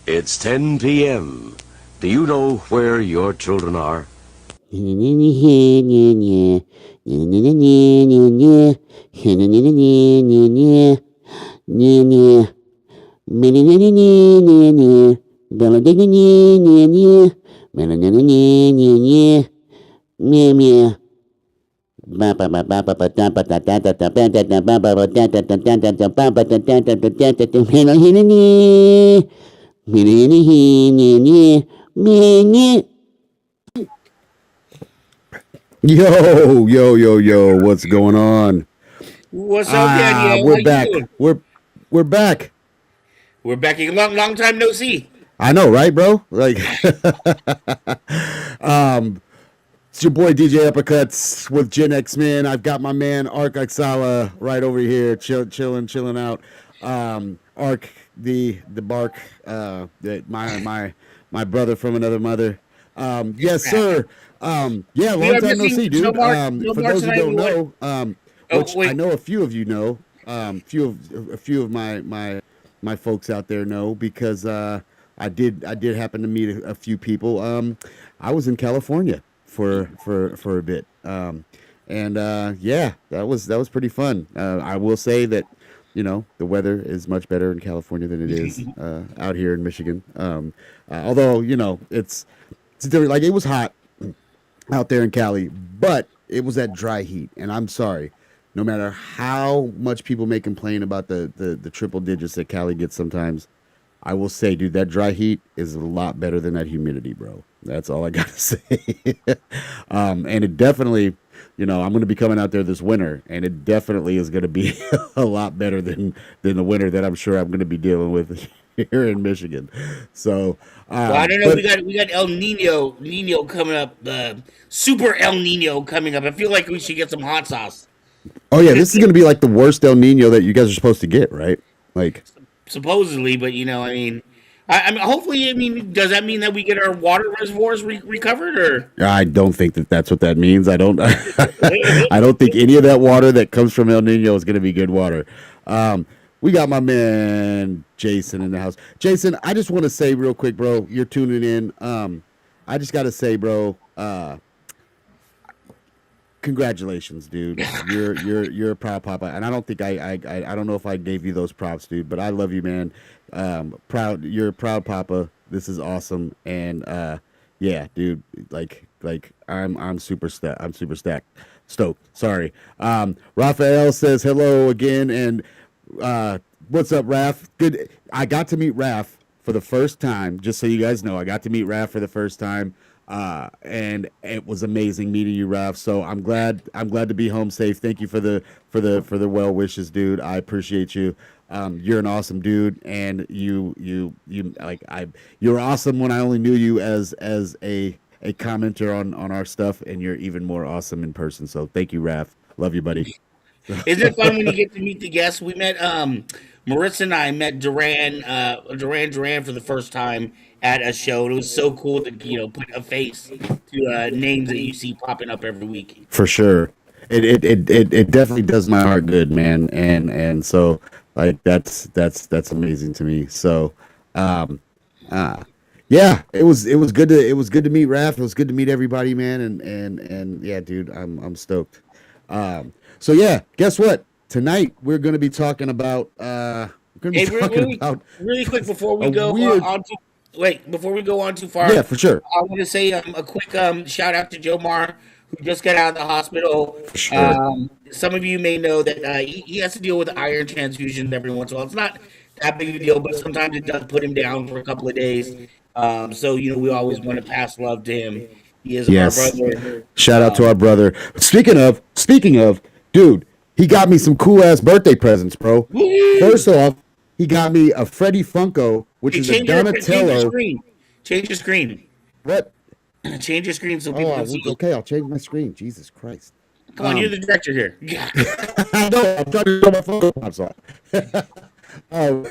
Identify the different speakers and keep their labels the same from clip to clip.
Speaker 1: It's 10 p.m. Do you know where your children are?
Speaker 2: Yo, what's going on?
Speaker 3: What's up, Danielle?
Speaker 2: We're
Speaker 3: How you
Speaker 2: back.
Speaker 3: doing?
Speaker 2: We're back.
Speaker 3: We're back in long time no see.
Speaker 2: I know, right, bro? Like um it's your boy DJ Uppercuts with Gen X Men. I've got my man Ark Axala right over here, chilling out. Ark the bark, my brother from another mother. Yes, sir. Yeah,
Speaker 3: We
Speaker 2: long
Speaker 3: are
Speaker 2: time no
Speaker 3: missing
Speaker 2: see, dude.
Speaker 3: No
Speaker 2: For
Speaker 3: Mark
Speaker 2: those who
Speaker 3: tonight.
Speaker 2: don't
Speaker 3: What?
Speaker 2: know,
Speaker 3: Oh
Speaker 2: which I
Speaker 3: wait,
Speaker 2: know a few of you know, a few of my folks out there know because I did happen to meet a few people. I was in California for a bit, and yeah, that was pretty fun. I will say that the weather is much better in California than it is out here in Michigan. Although it's different. Like it was hot out there in Cali, but it was that dry heat. And I'm sorry, no matter how much people may complain about the triple digits that Cali gets sometimes, I will say, dude, that dry heat is a lot better than that humidity, bro. That's all I gotta say. And it definitely, I'm gonna be coming out there this winter, and it definitely is gonna be a lot better than the winter that I'm sure I'm gonna be dealing with here in Michigan. So,
Speaker 3: well I don't know.
Speaker 2: but
Speaker 3: We got El Nino coming up. Super El Nino coming up. I feel like we should get some hot sauce.
Speaker 2: oh yeah, this is gonna be like the worst El Nino that you guys are supposed to get, right? Like,
Speaker 3: Supposedly, but I mean, hopefully, I mean, does that mean that we get our water reservoirs recovered or?
Speaker 2: I don't think that that's what that means. I don't. I don't think any of that water that comes from El Nino is going to be good water. We got my man Jason in the house. Jason, I just want to say real quick, bro. You're tuning in. I just got to say, bro. Congratulations, dude. You're a proud papa, and I don't think I don't know if I gave you those props, dude. But I love you, man. Proud. You're a proud papa. This is awesome, and yeah, dude. Like I'm super stoked. Sorry. Raphael says hello again, and what's up, Raph? Good. I got to meet Raph for the first time. Just so you guys know, I got to meet Raph for the first time, and it was amazing meeting you, Raph. So I'm glad. I'm glad to be home safe. Thank you for the well wishes, dude. I appreciate you. You're an awesome dude, and you like you're awesome when I only knew you as a commenter on our stuff, and you're even more awesome in person. So thank you, Raph. Love you, buddy.
Speaker 3: Isn't it fun when you get to meet the guests? We met Marissa and I met Duran for the first time at a show. And it was so cool to put a face to names that you see popping up every week.
Speaker 2: For sure. It definitely does my heart good, man. And so like that's amazing to me. So um uh yeah, it was good to meet Raph. It was good to meet everybody, man. And yeah, dude, I'm stoked. So yeah, guess what? Tonight we're gonna be talking about we're gonna be
Speaker 3: Hey,
Speaker 2: talking about
Speaker 3: really quick before we
Speaker 2: a
Speaker 3: go
Speaker 2: weird
Speaker 3: on to wait before we go on too far,
Speaker 2: yeah, for sure.
Speaker 3: I want to say a quick shout out to Joe Mar who just got out of the hospital.
Speaker 2: For sure.
Speaker 3: Some of you may know that he has to deal with iron transfusions every once in a while. It's not that big of a deal, but sometimes it does put him down for a couple of days. So we always want to pass love to him. He is our
Speaker 2: Yes.
Speaker 3: brother.
Speaker 2: Shout out to
Speaker 3: Um,
Speaker 2: our brother. Speaking of, dude, he got me some cool ass birthday presents, bro.
Speaker 3: woo!
Speaker 2: First off, he got me a Freddy Funko, which
Speaker 3: Hey,
Speaker 2: is a
Speaker 3: change your
Speaker 2: Donatello.
Speaker 3: screen. Change your screen.
Speaker 2: What?
Speaker 3: Change your screen so
Speaker 2: Oh,
Speaker 3: people can see you.
Speaker 2: okay. I'll change my screen. Jesus Christ.
Speaker 3: Come on, you're
Speaker 2: Um,
Speaker 3: the director here. Yeah.
Speaker 2: I know. I'm trying to show my Funko Pops off. Um,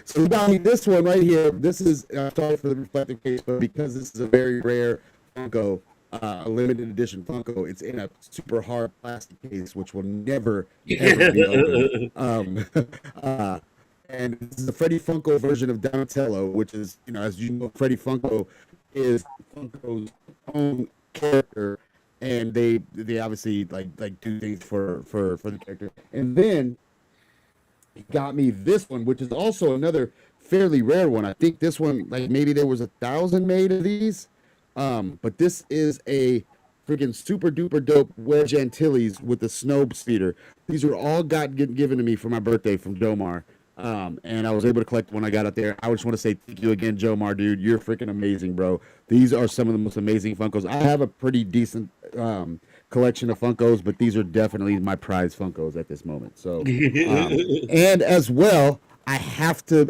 Speaker 2: so he got me this one right here. This is sorry for the reflective case, but because this is a very rare Funko, a limited edition Funko, it's in a super hard plastic case, which will never ever be opened. Um, uh, and this is a Freddie Funko version of Donatello, which is, as you know, Freddie Funko is Funko's own character, and they obviously like do things for the character. And then he got me this one, which is also another fairly rare one. I think this one, like maybe there was 1,000 made of these, but this is a freaking super duper dope Wedge Antilles with the snow speeder. These were all given to me for my birthday from Jomar. And I was able to collect when I got out there. I just want to say thank you again, Jomar, dude. You're freaking amazing, bro. These are some of the most amazing Funkos. I have a pretty decent collection of Funkos, but these are definitely my prize Funkos at this moment. So, and as well, I have to,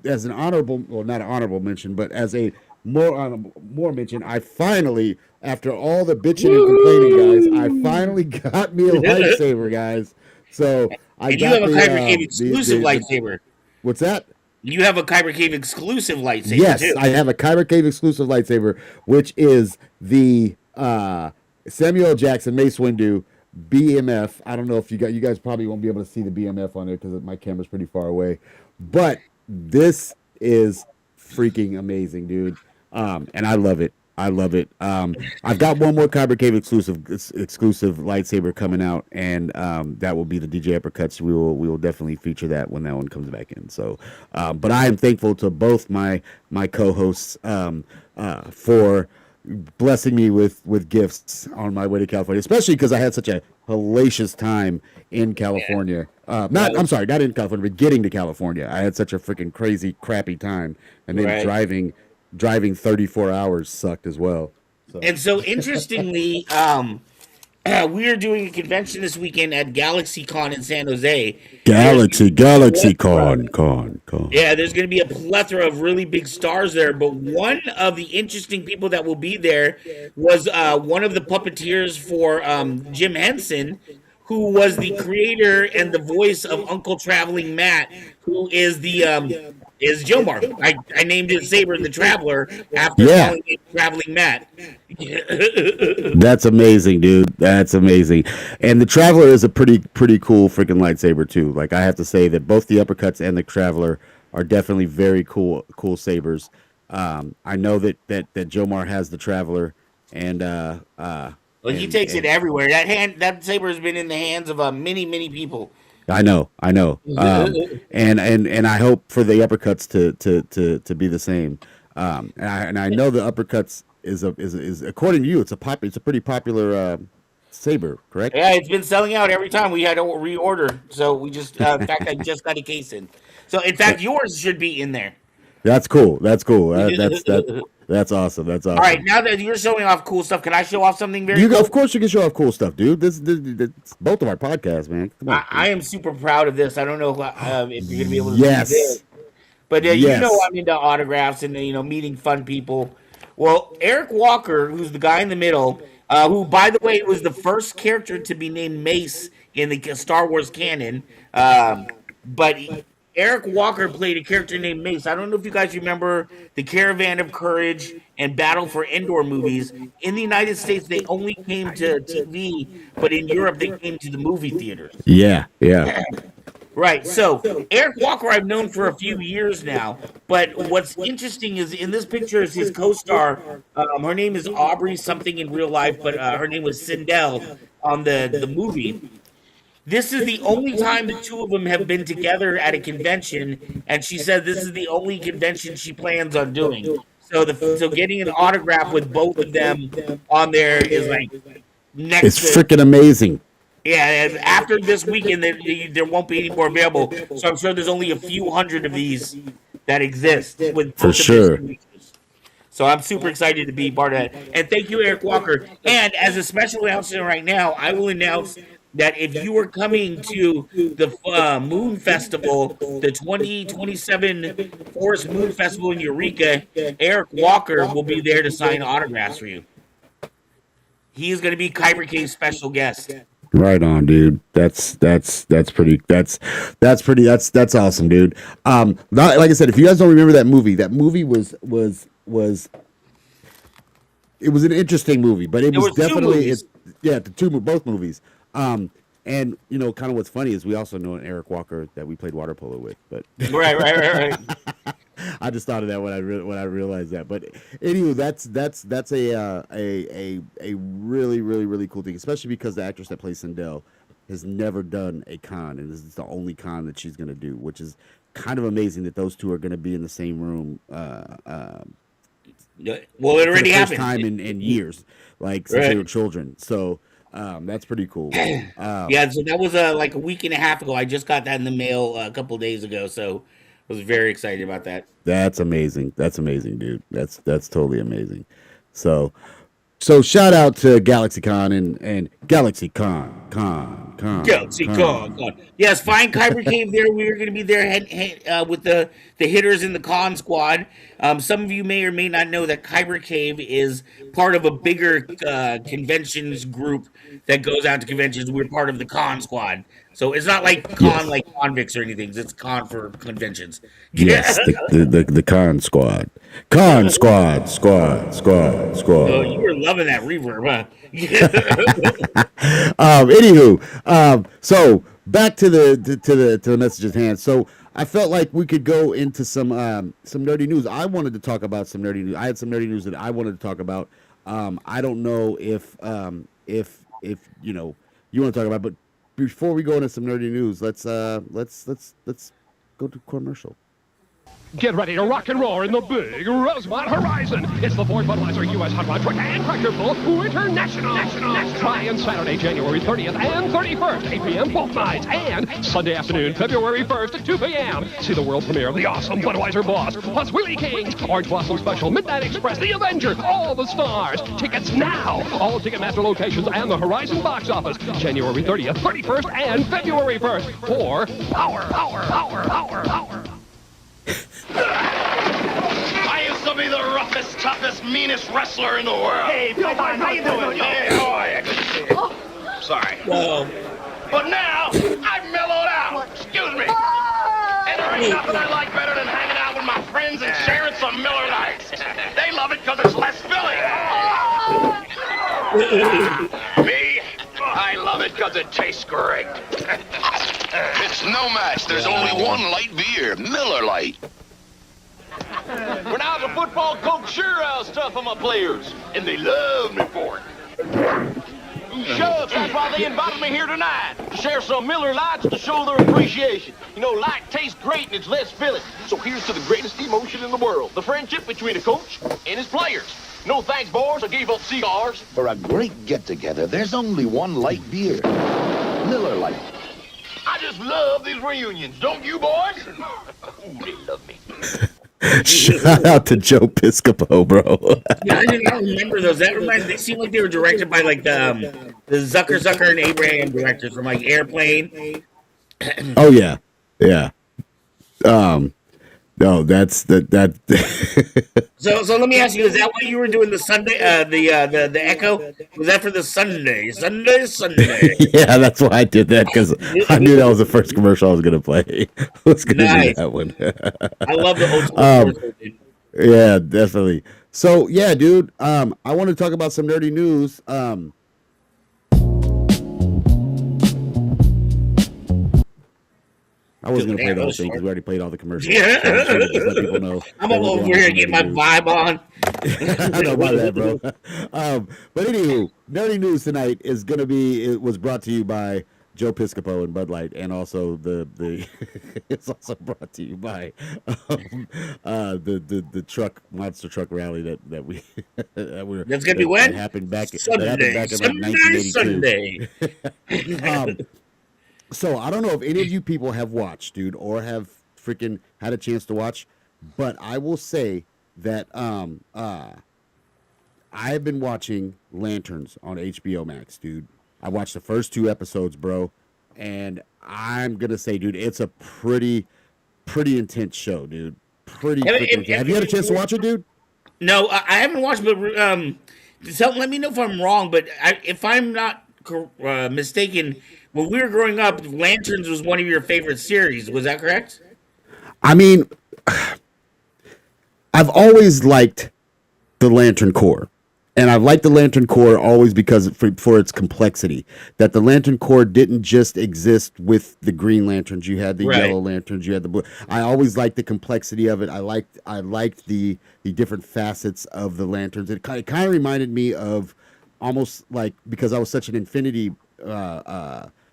Speaker 2: as an honorable, well, not an honorable mention, but as a more mention, I finally, after all the bitching and complaining, guys, I finally got me a lightsaber, guys. So I
Speaker 3: and
Speaker 2: got
Speaker 3: you have a Kyber Cave exclusive lightsaber.
Speaker 2: What's that?
Speaker 3: You have a Kyber Cave exclusive lightsaber.
Speaker 2: Yes,
Speaker 3: too.
Speaker 2: I have a Kyber Cave exclusive lightsaber, which is the Samuel L. Jackson Mace Windu BMF. I don't know if you guys probably won't be able to see the BMF on there because my camera's pretty far away, but this is freaking amazing, dude. And I love it. I love it. I've got one more Kyber Cave exclusive lightsaber coming out, and that will be the DJ Uppercuts. We will definitely feature that when that one comes back in. So, but I am thankful to both my co-hosts for blessing me with gifts on my way to California, especially because I had such a hellacious time in California. Not in California, but getting to California. I had such a freaking crazy, crappy time, and then driving 34 hours sucked as well. So.
Speaker 3: And so, interestingly, we are doing a convention this weekend at GalaxyCon in San Jose.
Speaker 2: GalaxyCon.
Speaker 3: Yeah, there's going to be a plethora of really big stars there. But one of the interesting people that will be there was one of the puppeteers for Jim Henson, who was the creator and the voice of Uncle Traveling Matt, who is the is Jomar. I named his saber the Traveler after calling it Traveling Matt.
Speaker 2: That's amazing, dude. That's amazing. And the Traveler is a pretty cool freaking lightsaber too. Like I have to say that both the Uppercuts and the Traveler are definitely very cool sabers. I know that Jomar has the Traveler, and
Speaker 3: well, he takes it everywhere. That saber has been in the hands of many people.
Speaker 2: I know. And I hope for the Uppercuts to be the same. And I know the Uppercuts is according to you, it's a pretty popular saber, correct?
Speaker 3: Yeah, it's been selling out every time we had to reorder. So we just, in fact, I just got a case in. So in fact, yours should be in there.
Speaker 2: That's cool. That's awesome.
Speaker 3: All right, now that you're showing off cool stuff, can I show off something very cool?
Speaker 2: Of course you can show off cool stuff, dude. This both of our podcasts, man. Come on,
Speaker 3: I am super proud of this. I don't know if you're gonna be able to see this, but you know I'm into autographs and meeting fun people. Well, Eric Walker, who's the guy in the middle, who by the way was the first character to be named Mace in the Star Wars canon, but Eric Walker played a character named Mace. I don't know if you guys remember the Caravan of Courage and Battle for Endor movies. In the United States, they only came to TV, but in Europe, they came to the movie theaters.
Speaker 2: Yeah.
Speaker 3: Right. So Eric Walker, I've known for a few years now. But what's interesting is in this picture is his co-star. Her name is Aubrey something in real life, but her name was Sindel on the movie. This is the only time the two of them have been together at a convention, and she said this is the only convention she plans on doing. So getting an autograph with both of them on there is like next.
Speaker 2: It's freaking amazing.
Speaker 3: Yeah, and after this weekend, there won't be any more available. So I'm sure there's only a few hundred of these that exist.
Speaker 2: For sure.
Speaker 3: So I'm super excited to be part of that. And thank you, Eric Walker. And as a special announcement right now, I will announce that if you are coming to the Moon Festival, the 2027 Forest Moon Festival in Eureka, Eric Walker will be there to sign autographs for you. He is going to be Kyber Cave's special guest.
Speaker 2: Right on, dude. That's pretty. That's awesome, dude. Like I said, if you guys don't remember that movie was it was an interesting movie, but it was definitely both movies. And And kind of what's funny is we also know an Eric Walker that we played water polo with, but
Speaker 3: Right.
Speaker 2: I just thought of that when I realized that. But anyway, that's a really really really cool thing, especially because the actress that plays Sindel has never done a con, and this is the only con that she's going to do, which is kind of amazing that those two are going to be in the same room.
Speaker 3: Well, it
Speaker 2: For
Speaker 3: already
Speaker 2: the first
Speaker 3: happened.
Speaker 2: time in years, like since they were children. So that's pretty cool.
Speaker 3: Yeah, so that was like a week and a half ago. I just got that in the mail a couple of days ago, so I was very excited about that.
Speaker 2: That's amazing. That's amazing, dude. That's totally amazing. So so shout out to GalaxyCon and GalaxyCon.
Speaker 3: Galaxy Con. Yes, find Kyber Cave there. We are going to be there with the hitters in the con squad. Some of you may or may not know that Kyber Cave is part of a bigger conventions group that goes out to conventions. We're part of the con squad. So it's not like con
Speaker 2: Yes.
Speaker 3: like convicts or anything. It's con for conventions.
Speaker 2: Yes, the con squad.
Speaker 3: Oh,
Speaker 2: Squad.
Speaker 3: you were loving that reverb, huh?
Speaker 2: Anywho, so back to the message at hand. So I felt like we could go into some nerdy news. I wanted to talk about some nerdy news. I had some nerdy news that I wanted to talk about. I don't know if you want to talk about, but before we go into some nerdy news, let's go to commercial.
Speaker 4: Get ready to rock and roll in the big Rosemont Horizon. It's the 4th Budweiser U.S. Hot Rod Truck and Tractor Pull International. Try in Saturday, January 30th and 31st, 8 p.m. both nights, and Sunday afternoon, February 1st at 2 p.m. See the world premiere of the awesome Budweiser Boss, plus Willie Kings, Orange Blossom Special, Midnight Express, The Avenger, all the stars. Tickets now. All Ticketmaster locations and the Horizon box office. January 30th, 31st, and February 1st for power.
Speaker 5: I used to be the roughest, toughest, meanest wrestler in the world.
Speaker 6: Hey, Bill, how you doing?
Speaker 5: Hey, how are you? Good to see you. Sorry.
Speaker 3: Whoa.
Speaker 5: But now, I've mellowed out. Excuse me. And there ain't nothing I like better than hanging out with my friends and sharing some Miller Lights. They love it because it's less filling. Me, I love it because it tastes great.
Speaker 7: It's no match. There's only one light beer, Miller Lite.
Speaker 5: When I was a football coach, sure I was tough on my players. And they loved me for it. Shucks, that's why they invited me here tonight. To share some Miller Lights to show their appreciation. You know, light tastes great and it's less filling. So here's to the greatest emotion in the world. The friendship between a coach and his players. No thanks, boys. I gave up cigars.
Speaker 7: For a great get-together, there's only one light beer, Miller Lite.
Speaker 5: I just love these reunions. Don't you, boys? Ooh, they love me.
Speaker 2: Shout out to Joe Piscopo, bro.
Speaker 3: Yeah, I didn't remember those. They seem like they were directed by like the Zucker and Abraham directors from like Airplane.
Speaker 2: Oh yeah. No, that's that.
Speaker 3: So let me ask you: is that why you were doing the Sunday, the Echo? Was that for the Sunday?
Speaker 2: Yeah, that's why I did that, because I knew that was the first commercial I was gonna play. I was gonna do
Speaker 3: Nice.
Speaker 2: that one.
Speaker 3: I love the old school commercials, dude.
Speaker 2: Yeah, definitely. So yeah, dude. I want to talk about some nerdy news. I wasn't gonna play the whole thing because we already played all the commercials.
Speaker 3: Yeah.
Speaker 2: So I'm trying to just let people know
Speaker 3: I'm
Speaker 2: that
Speaker 3: all
Speaker 2: we're
Speaker 3: over
Speaker 2: going
Speaker 3: here
Speaker 2: on
Speaker 3: getting my
Speaker 2: nerdy news.
Speaker 3: vibe on.
Speaker 2: I know about that, bro. But anywho, nerdy news tonight is gonna be. It was brought to you by Joe Piscopo and Bud Light, and also the it's also brought to you by the truck monster truck rally that we
Speaker 3: That's gonna be when?
Speaker 2: that happened back in
Speaker 3: Sunday,
Speaker 2: like 1982.
Speaker 3: Sunday.
Speaker 2: So I don't know if any of you people have watched, dude, or have freaking had a chance to watch, but I will say that I've been watching Lanterns on HBO Max, dude. I watched the first 2 episodes, bro, and I'm gonna say, dude, it's a pretty intense show, dude. Pretty freaking intense. Have you had a chance to watch it, dude?
Speaker 3: No, I haven't watched, but let me know if I'm wrong. But if I'm not mistaken, when we were growing up, Lanterns was one of your favorite series. Was that correct?
Speaker 2: I mean, I've always liked the Lantern Corps, And I've liked the Lantern Corps always because for its complexity. That the Lantern Corps didn't just exist with the Green Lanterns. You had the
Speaker 3: Right.
Speaker 2: Yellow Lanterns. You had the blue. I always liked the complexity of it. I liked the different facets of the lanterns. It kind of reminded me of almost like, because I was such an Infinity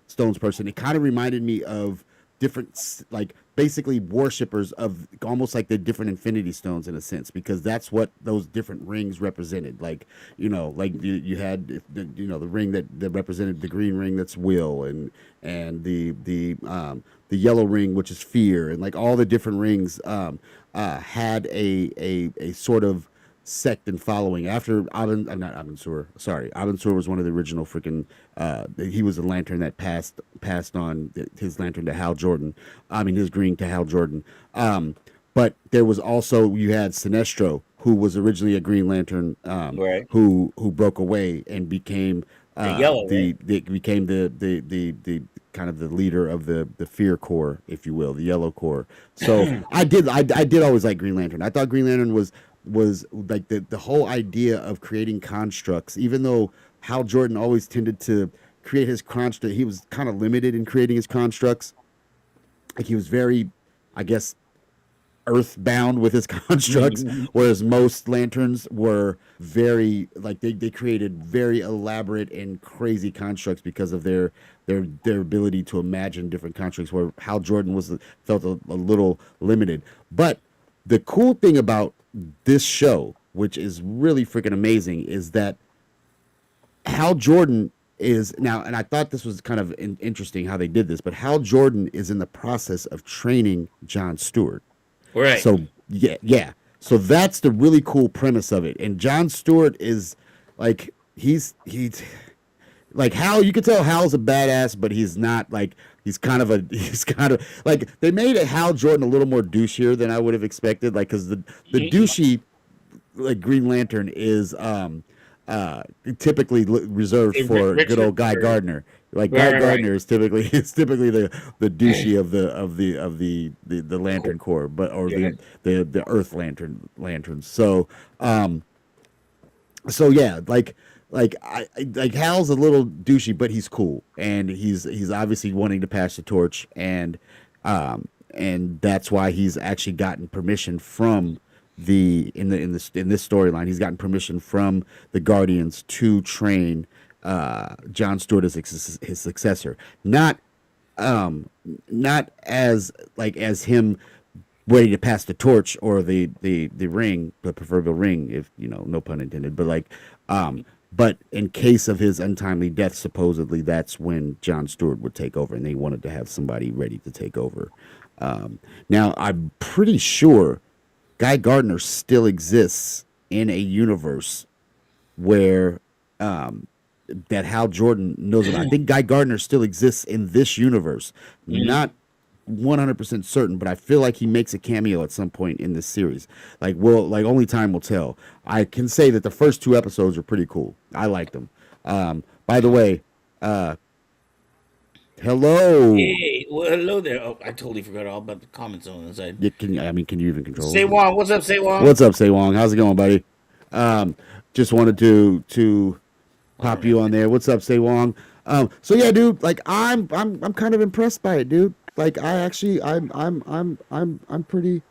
Speaker 2: Stones person. It kind of reminded me of different, like, basically worshippers of almost like the different Infinity Stones in a sense, because that's what those different rings represented. Like, like you had the ring that represented the green ring, that's will, and the yellow ring, which is fear, and like all the different rings had a sort of sect and following after not Abin Sur. Sorry, Abin Sur was one of the original freaking. He was the lantern that passed on his lantern to Hal Jordan. I mean, his green to Hal Jordan. But there was also, you had Sinestro, who was originally a Green Lantern,
Speaker 3: Right.
Speaker 2: who broke away and became
Speaker 3: The yellow,
Speaker 2: became the kind of the leader of the Fear Corps, if you will, the Yellow Corps. So I did always like Green Lantern. I thought Green Lantern was like the whole idea of creating constructs, even though Hal Jordan always tended to create his construct. He was kind of limited in creating his constructs. Like, he was very, I guess, earthbound with his constructs, whereas most lanterns were very, like, they created very elaborate and crazy constructs because of their ability to imagine different constructs, where Hal Jordan felt a little limited. But the cool thing about this show, which is really freaking amazing, is that Hal Jordan is now, and I thought this was kind of interesting how they did this, but Hal Jordan is in the process of training John Stewart.
Speaker 3: Right.
Speaker 2: So yeah. So that's the really cool premise of it. And John Stewart is like, he's like Hal. You could tell Hal's a badass, but he's not like, he's kind of like, they made Hal Jordan a little more douchier than I would have expected. Like, because the douchey, like, Green Lantern is typically reserved for good old Guy Gardner. Like, Guy Gardner is typically the douchey of the Lantern Corps, the Earth lanterns. So yeah, like Hal's a little douchey, but he's cool, and he's obviously wanting to pass the torch, and that's why he's actually gotten permission from in this storyline. He's gotten permission from the Guardians to train John Stewart as his successor. Not as him ready to pass the torch or the ring, the proverbial ring, if no pun intended, but in case of his untimely death, supposedly that's when John Stewart would take over, and they wanted to have somebody ready to take over. Now, I'm pretty sure Guy Gardner still exists in a universe where that Hal Jordan knows about. I think Guy Gardner still exists in this universe. Not 100% certain, but I feel like he makes a cameo at some point in this series. Like, only time will tell. I can say that the first 2 episodes are pretty cool. I liked them. By the way, hello.
Speaker 3: Hey, well, hello there. Oh, I totally forgot all about the comments on the side.
Speaker 2: Yeah, can you even control
Speaker 3: Say
Speaker 2: it?
Speaker 3: Wong, what's up, Say Wong?
Speaker 2: What's up, Say Wong? How's it going, buddy? Just wanted to pop you on there. What's up, Say Wong? So yeah, dude, like, I'm kind of impressed by it, dude. Like, I actually, I'm pretty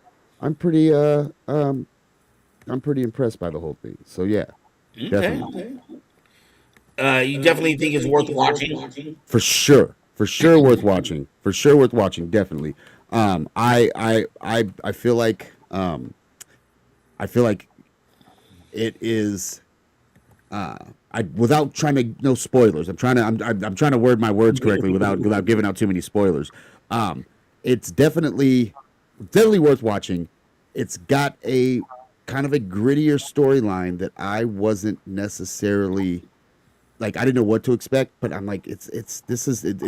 Speaker 2: impressed by the whole thing. So yeah, definitely.
Speaker 3: You definitely think it's worth watching?
Speaker 2: For sure worth watching. For sure worth watching. Definitely. I feel like it is. Without trying to, no spoilers. I'm trying to word my words correctly without giving out too many spoilers. It's definitely worth watching. It's got a kind of a grittier storyline that I wasn't necessarily, like, I didn't know what to expect, but I'm like, it's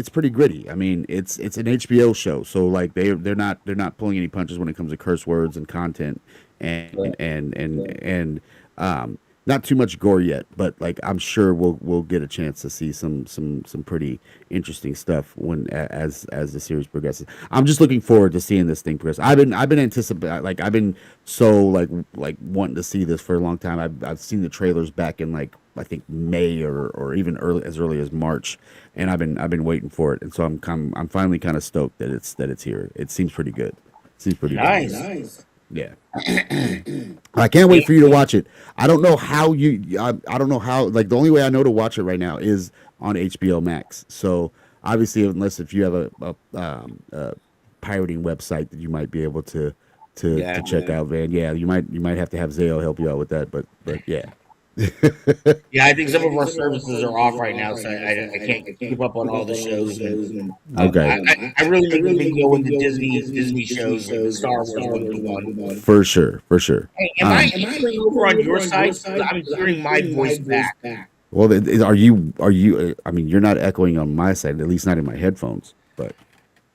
Speaker 2: pretty gritty. I mean, it's an HBO show, so like they're not pulling any punches when it comes to curse words and content, and not too much gore yet, but like I'm sure we'll get a chance to see some pretty interesting stuff as the series progresses. I'm just looking forward to seeing this thing progress. I've been anticipating, like I've been so like wanting to see this for a long time. I've seen the trailers back in like I think May or even early as March, and I've been waiting for it, and so I'm finally kind of stoked that it's here. It seems pretty good. Seems pretty
Speaker 3: Nice.
Speaker 2: good. Nice. Yeah. I can't wait for you to watch it. I don't know how I don't know how, like, the only way I know to watch it right now is on HBO Max. So obviously, unless if you have a pirating website that you might be able to check out, man. Yeah, you might have to have Zayo help you out with that, but yeah.
Speaker 3: Yeah, I think some of our services are off right now, so I can't keep up on all the shows. And,
Speaker 2: Okay.
Speaker 3: I really make a big deal with the Disney shows, like the Star Wars one.
Speaker 2: For sure.
Speaker 3: Hey, am I echoing over on your side? I'm hearing my voice back.
Speaker 2: Well, are you? I mean, you're not echoing on my side, at least not in my headphones. But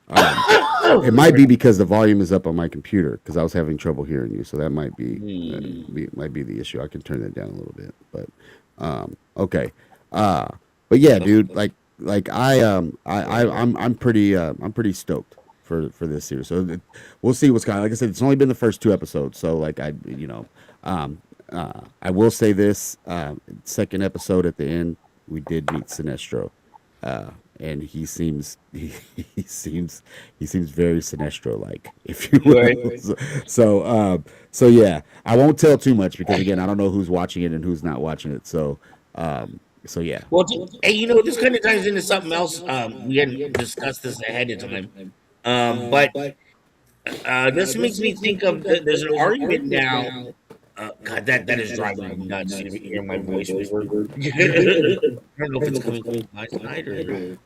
Speaker 2: it might be because the volume is up on my computer because I was having trouble hearing you. So that might be the issue. I can turn that down a little bit. But okay. But yeah, dude. Like I'm pretty stoked for this series. So we'll see what's going on. Like I said, it's only been the first 2 episodes. So like I will say this, second episode at the end, we did meet Sinestro, and he seems very Sinestro-like, if you will.
Speaker 3: Right.
Speaker 2: So yeah, I won't tell too much because again, I don't know who's watching it and who's not watching it. So yeah.
Speaker 3: Well, hey, this kind of ties into something else. We hadn't discussed this ahead of time, but this makes me think of there's an argument now. God, that is driving me nuts. You hear my voice reverb. I don't know if it's coming from my side or.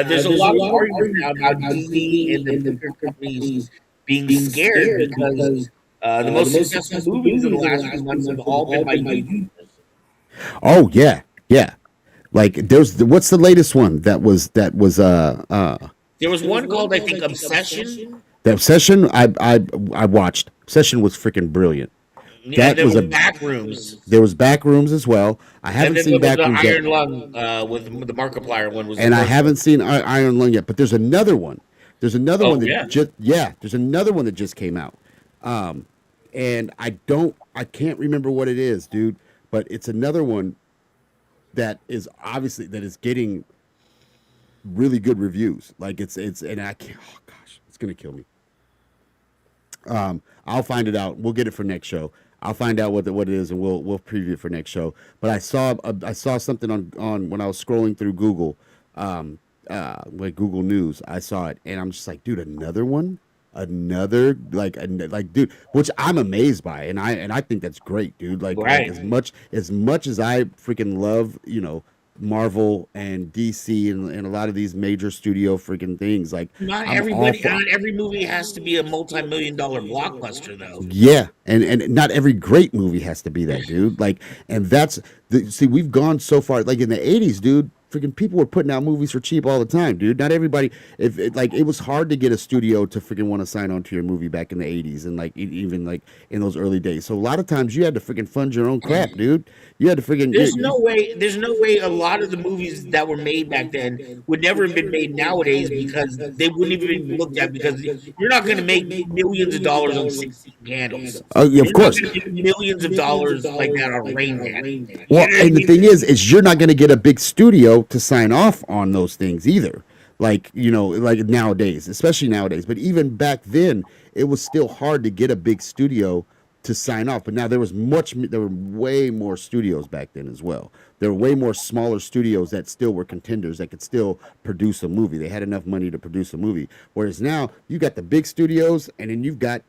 Speaker 3: There's a lot of argument now about Disney and the picture companies being scared because the most successful movies in the last few months have all been by YouTubers.
Speaker 2: Oh yeah. Like what's the latest one that was
Speaker 3: There was one called, I think, Obsession.
Speaker 2: The Obsession, I watched. Obsession was freaking brilliant.
Speaker 3: Yeah, there was Backrooms.
Speaker 2: There was Backrooms as well. I haven't seen Backrooms yet.
Speaker 3: Iron Lung with the Markiplier one was.
Speaker 2: And I haven't seen Iron Lung yet. But there's another one. There's another one that There's another one that just came out. And I can't remember what it is, dude. But it's another one that is getting really good reviews. Like and I can't. Oh gosh, it's gonna kill me. I'll find it out. We'll get it for next show. I'll find out what it is, and we'll preview it for next show. But I saw something on when I was scrolling through Google, like Google News. I saw it, and I'm just like, dude, another one, like, dude, which I'm amazed by, and I think that's great, dude. Like,
Speaker 3: right.
Speaker 2: as much as I freaking love, Marvel and DC and a lot of these major studio freaking things. Like,
Speaker 3: not every movie has to be a multi-million-dollar blockbuster, though.
Speaker 2: Yeah, and not every great movie has to be that, dude. Like, and see, we've gone so far. Like in the '80s, dude, freaking people were putting out movies for cheap all the time, dude. Not everybody. It was hard to get a studio to freaking want to sign on to your movie back in the '80s and like even like in those early days. So a lot of times you had to freaking fund your own crap, dude. You had to freaking.
Speaker 3: There's no way a lot of the movies that were made back then would never have been made nowadays because they wouldn't even be looked at because you're not going to make millions of dollars on 16 candles.
Speaker 2: Yeah, of course.
Speaker 3: Millions of dollars like that on Rain Man.
Speaker 2: Well, and the thing is you're not going to get a big studio to sign off on those things either. Like, like nowadays, especially nowadays. But even back then, it was still hard to get a big studio to sign off. But now there were way more studios back then as well. There were way more smaller studios that still were contenders that could still produce a movie. They had enough money to produce a movie. Whereas now you got the big studios and then you've got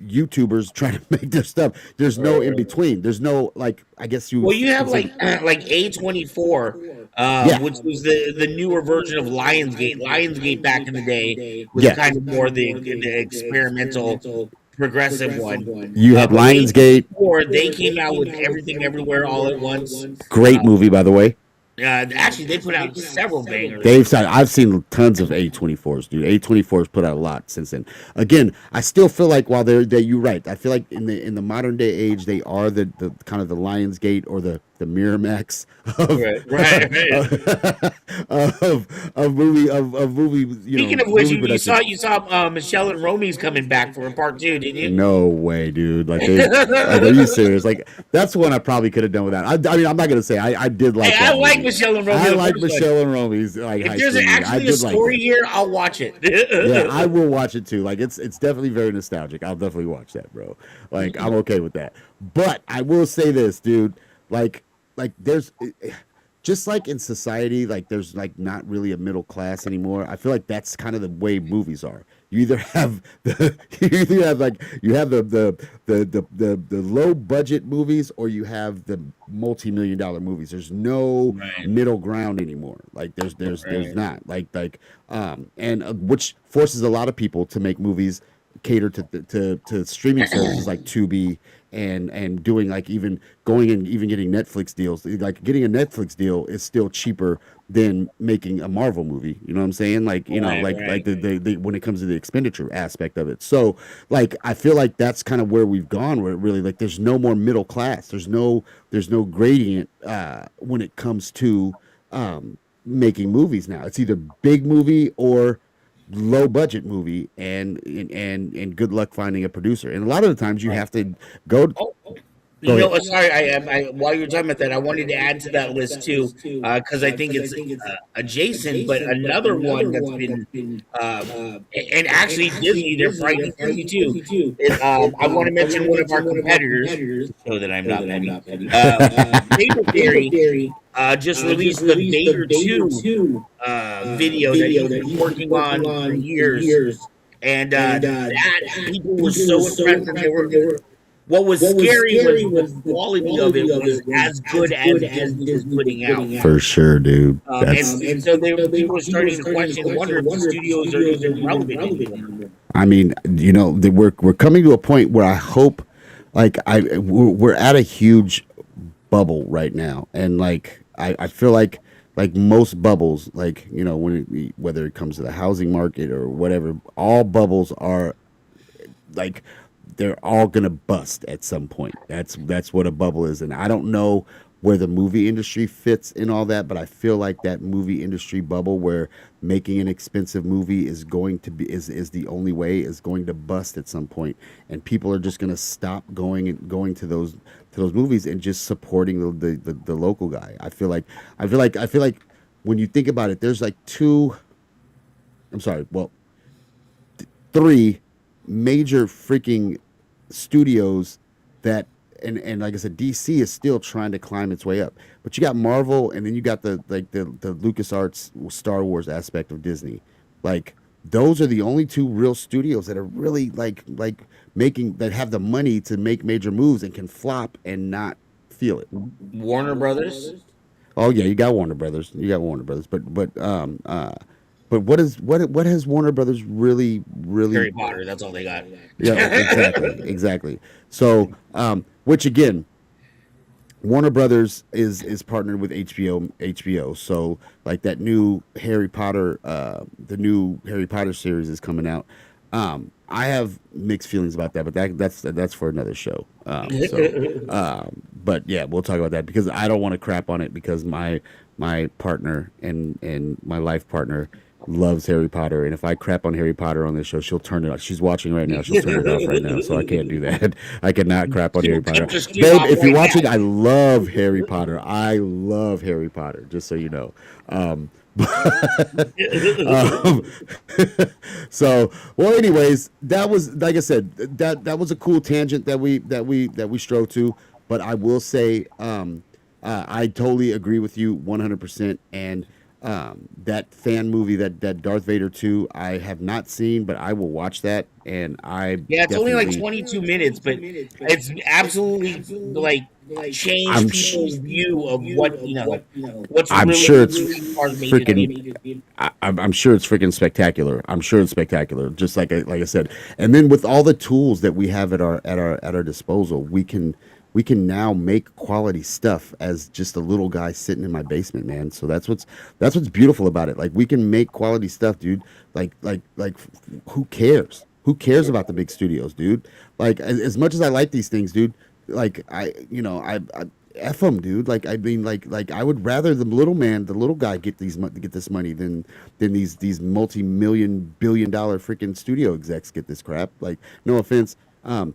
Speaker 2: YouTubers trying to make their stuff. There's no in between. There's no, like, I guess you.
Speaker 3: Well, you have like A24, which was the newer version of Lionsgate. Lionsgate back in the day was kind of more the experimental, progressive one.
Speaker 2: You have Lionsgate.
Speaker 3: Or they came out with Everything Everywhere All at Once.
Speaker 2: Great movie, by the way.
Speaker 3: Actually, they put out several bangers.
Speaker 2: I've seen tons of A24s, dude. A24s put out a lot since then. Again, I still feel like while you're right. I feel like in the modern day age, they are the kind of the Lionsgate or the Miramax of movie.
Speaker 3: Speaking of which, you saw Michelle and Romy's coming back for a part 2, didn't you?
Speaker 2: No way, dude. Like, are you serious? Like, that's one I probably could have done without. I mean, I'm not gonna say I did like.
Speaker 3: Hey, I like Michelle and Romy.
Speaker 2: I like Michelle and Romy's. Like,
Speaker 3: if there's actually a story here, I'll watch it.
Speaker 2: Yeah, I will watch it too. Like, it's definitely very nostalgic. I'll definitely watch that, bro. Like, I'm okay with that. But I will say this, dude. Like there's just like in society, like there's like not really a middle class anymore. I feel like that's kind of the way movies are. You either have the low budget movies or you have the multi-million-dollar movies. There's no middle ground anymore. Like there's not and which forces a lot of people to make movies cater to streaming services like Tubi and doing like even going and even getting Netflix deals. Like getting a Netflix deal is still cheaper than making a Marvel movie. You know what I'm saying? Like, the when it comes to the expenditure aspect of it. So like I feel like that's kind of where we've gone, where it really like there's no more middle class. There's no gradient when it comes to making movies now. It's either big movie or low budget movie, and good luck finding a producer. And a lot of the times you have to go.
Speaker 3: Sorry, I while you're talking about that, I wanted to add to that list too, because I think it's adjacent, but another one that's been, and actually Disney, they're frightening me too. I want to mention one of our competitors, so that I'm not petty. Paper Theory just released the Vader 2 video that he's been working on for years, and that people were so impressed that they were. What was scary was the quality of it was as good as Disney is putting out.
Speaker 2: For sure, dude.
Speaker 3: And so people were starting to question and wonder if the studios are even relevant anymore.
Speaker 2: I mean, we're coming to a point where I hope, like, we're at a huge bubble right now, and like I feel like most bubbles, like whether it comes to the housing market or whatever, all bubbles are like. They're all gonna bust at some point. That's what a bubble is, and I don't know where the movie industry fits in all that, but I feel like that movie industry bubble where making an expensive movie is going to be is the only way is going to bust at some point, and people are just gonna stop going to those movies and just supporting the local guy. I feel like when you think about it, there's like three major freaking studios that and like I said, DC is still trying to climb its way up. But you got Marvel, and then you got the LucasArts Star Wars aspect of Disney. Like those are the only two real studios that are really like making that have the money to make major moves and can flop and not feel it.
Speaker 3: Warner Brothers.
Speaker 2: Oh yeah, you got Warner Brothers. But what has Warner Brothers really
Speaker 3: Harry Potter, that's all they got.
Speaker 2: Yeah, exactly. So, which again, Warner Brothers is partnered with HBO. So, like that new Harry Potter, the new Harry Potter series is coming out. I have mixed feelings about that, but that's for another show. But yeah, we'll talk about that because I don't want to crap on it because my partner and my life partner loves Harry Potter, and if I crap on Harry Potter on this show, she'll turn it off. She's watching right now. She'll turn it off right now, so I can't do that. I cannot crap on Harry Potter. Babe, if you're watching, I love Harry Potter. I love Harry Potter, just so you know. So, well, anyways, that was, like I said, that was a cool tangent that we strove to, but I will say, I totally agree with you 100%, and that fan movie, that Darth Vader 2, I have not seen, but I will watch that. And
Speaker 3: it's only like 22 minutes, but it's absolutely like change people's view of what what's
Speaker 2: I'm
Speaker 3: really
Speaker 2: sure it's
Speaker 3: made to
Speaker 2: freaking.
Speaker 3: be.
Speaker 2: I'm sure it's freaking spectacular. I'm sure it's spectacular. Just like I said, and then with all the tools that we have at our disposal, we can now make quality stuff as just a little guy sitting in my basement, man. So that's what's beautiful about it. Like we can make quality stuff, dude. Like who cares? Who cares about the big studios, dude? Like as much as I like these things, dude. Like I F them, dude. Like I mean, like I would rather the little man, the little guy, get this money than these multi-million billion-dollar freaking studio execs get this crap. Like, no offense, I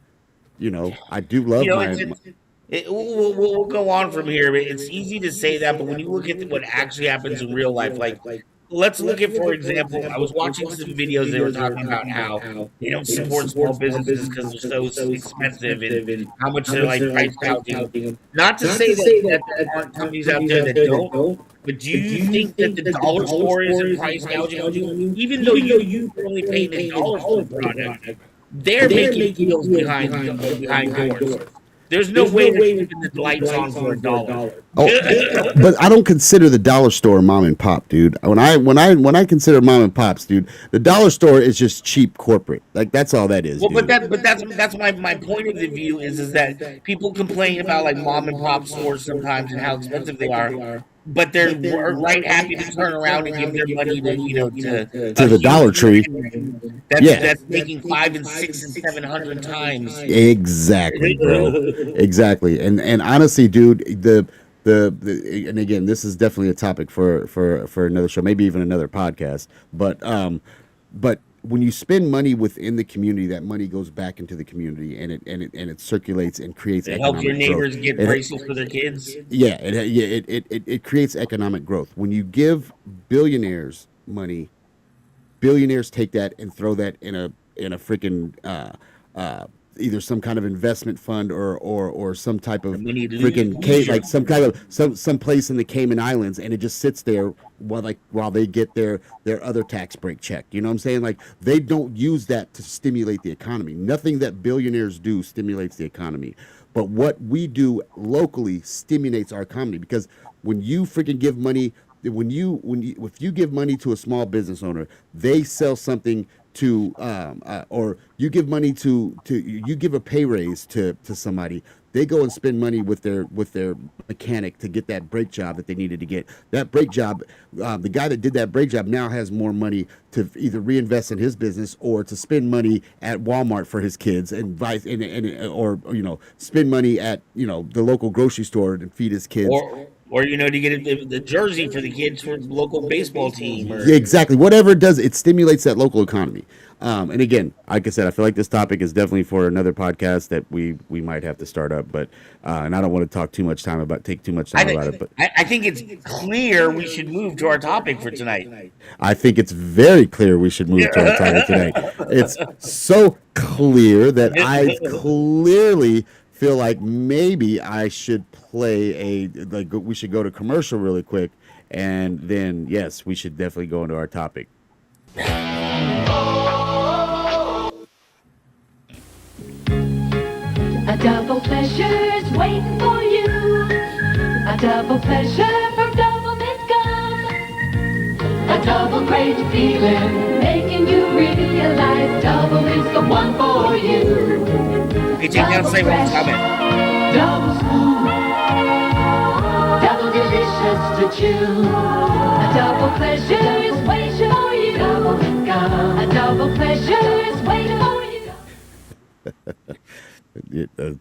Speaker 2: do love
Speaker 3: You know,
Speaker 2: my.
Speaker 3: we'll go on from here. But it's easy to say that, but when you look at what actually happens in real life, like let's look at, for example, I was watching some videos. They were talking about how they don't support small businesses because they're so expensive and how much they're like price gouging them. Not to say that there aren't companies out there that don't, but do you think that the dollar store isn't price gouging on you, even though you only paying $1 for the product? They're making deals behind doors. There's no way they're keeping the lights on for $1.
Speaker 2: Oh, but I don't consider the dollar store mom and pop, dude. When I consider mom and pops, dude, the dollar store is just cheap corporate. Like that's all that is.
Speaker 3: Well,
Speaker 2: dude.
Speaker 3: that's my point of the view is that people complain about like mom and pop stores sometimes and how expensive they are, but they're right happy to turn around and give their money to
Speaker 2: the Dollar Tree.
Speaker 3: That's making 500 and 600 and 700 times.
Speaker 2: Exactly, bro. Exactly. And honestly, dude, the and again, this is definitely a topic for another show, maybe even another podcast. But when you spend money within the community, that money goes back into the community, and it circulates and creates.
Speaker 3: It helps your neighbors
Speaker 2: growth.
Speaker 3: get braces for their kids.
Speaker 2: Yeah, it creates economic growth. When you give billionaires money, billionaires take that and throw that in a freaking either some kind of investment fund or some type of freaking like some kind of some place in the Cayman Islands, and it just sits there while they get their other tax break check. You know what I'm saying? Like they don't use that to stimulate the economy. Nothing that billionaires do stimulates the economy. But what we do locally stimulates our economy, because when you freaking give money, if you give money to a small business owner, they sell something to or you give money to you give a pay raise to somebody, they go and spend money with their mechanic to get that brake job that they needed to get. That brake job, the guy that did that brake job now has more money to either reinvest in his business or to spend money at Walmart for his kids and vice or spend money at the local grocery store and feed his kids.
Speaker 3: Or to get the jersey for the kids for the local baseball team.
Speaker 2: Yeah, exactly. Whatever it does, it stimulates that local economy. And again, like I said, I feel like this topic is definitely for another podcast that we might have to start up. But and I don't want to take too much time about it. But
Speaker 3: I think it's clear we should move to our topic for tonight.
Speaker 2: I think it's very clear we should move to our topic today. It's so clear that I clearly feel like maybe I should we should go to commercial really quick, and then yes, we should definitely go into our topic.
Speaker 6: A double pleasure's waiting for you. A double pleasure from Double Mint Gum. A double great feeling, making you realize double is the one for you.
Speaker 3: Hey, take down say what's coming.
Speaker 6: Double smooth, double delicious to chew. A double pleasure is waiting for you. Double Mint Gum. A double pleasure is waiting for you.